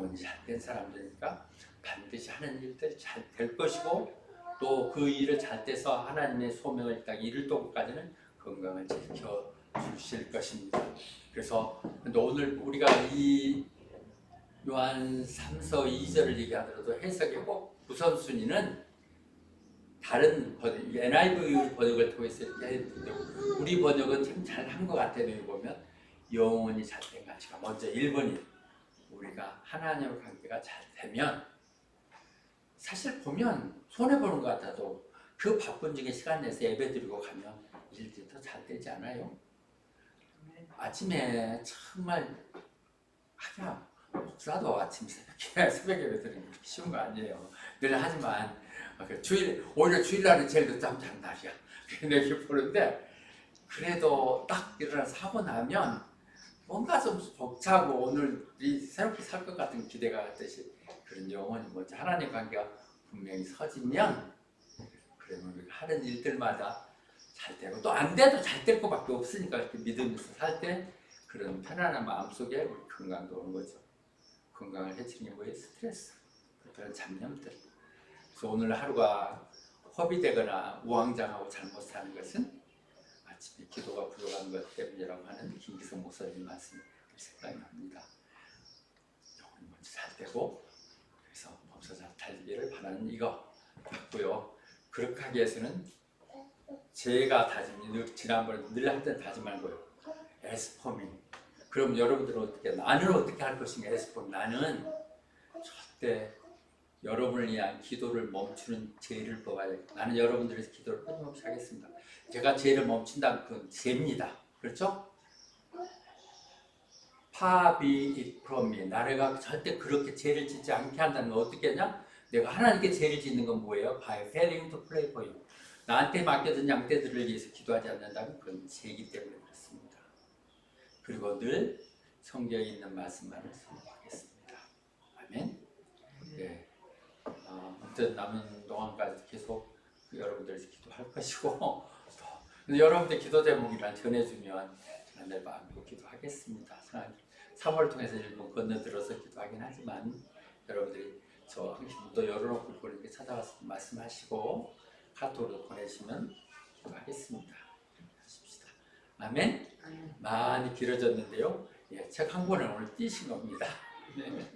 영혼이 잘된 사람들이니까 반드시 하는 일들 잘 될 것이고 또 그 일을 잘 돼서 하나님의 소명을 딱 이룰 때까지는 건강을 지켜 주실 것입니다. 그래서 오늘 우리가 이 요한 3서 2절을 얘기하더라도 해석의 꼭 우선순위는 다른 번역, NIV 번역을 통해서 우리 번역은 참 잘한 것 같아요. 여기 보면 영혼이 잘된 가치가 먼저 1번이 우리가 하나님과 관계가 잘 되면 사실 보면 손해보는 것 같아도 그 바쁜 중에 시간 내서 예배 드리고 가면 일들이 더 잘 되지 않아요? 아침에 정말 하냐 목사도 아침 새벽 예배 드리는 게 쉬운 거 아니에요. 늘 하지만 오히려 주일날은 제일 늦잠 자는 날이야. 내게 보는데 그래도 딱 일어나서 하고 나면 뭔가 좀 벅차고 오늘이 새롭게 살 것 같은 기대가 있듯이 그런 영혼이 먼저 하나님 관계가 분명히 서지면 그러면 우리가 하는 일들마다 잘 되고 또 안 돼도 잘 될 것밖에 없으니까 이렇게 믿으면서 살 때 그런 편안한 마음속에 우리 건강도 오는 거죠. 건강을 해치는 게 뭐예요? 스트레스, 그런 잡념들. 그래서 오늘 하루가 허비되거나 우왕좌왕하고 잘못 사는 것은 아침에 기도가 부족한 것 때문이라고 하는 김기성 목사님 말씀이 생각이 납니다. 영혼이 먼저 잘 되고 그래서 범사 잘 달리기를 바라는 이거 같고요. 그렇게 하기 위해서는 제가 지난번에 늘 했던 다짐한 거예요. 에스포밍. 그럼 여러분들은 어떻게, 나는 어떻게 할 것인가? 에스포밍. 나는 절대 여러분을 위한 기도를 멈추는 죄를 뽑아야 돼요. 나는 여러분들의 기도를 끊임없이 하겠습니다. 제가 죄를 멈춘다면 그건 죄입니다. 그렇죠? Far be it from me. 나래가 절대 그렇게 죄를 짓지 않게 한다는 건 어떻게 하냐? 내가 하나님께 죄를 짓는 건 뭐예요? By failing to pray for you. 나한테 맡겨진 양떼들을 위해서 기도하지 않는다면 그건 죄이기 때문에 그렇습니다. 그리고 늘 성경에 있는 말씀만을 선포하겠습니다. 아멘. 네. 아무튼 남은 동안까지 계속 여러분들에서 기도할 것이고 또 여러분들 기도 제목이란 전해주면 내 마음으로 기도하겠습니다. 3월 통해서 일본 건너들어서 기도하긴 하지만 여러분들이 저 문도 열어놓고 이렇게 찾아가서 말씀하시고 카톡으로 보내시면 기도하겠습니다. 하십시다. 아멘. 많이 길어졌는데요. 책 한 권을 오늘 띄신 겁니다. 네.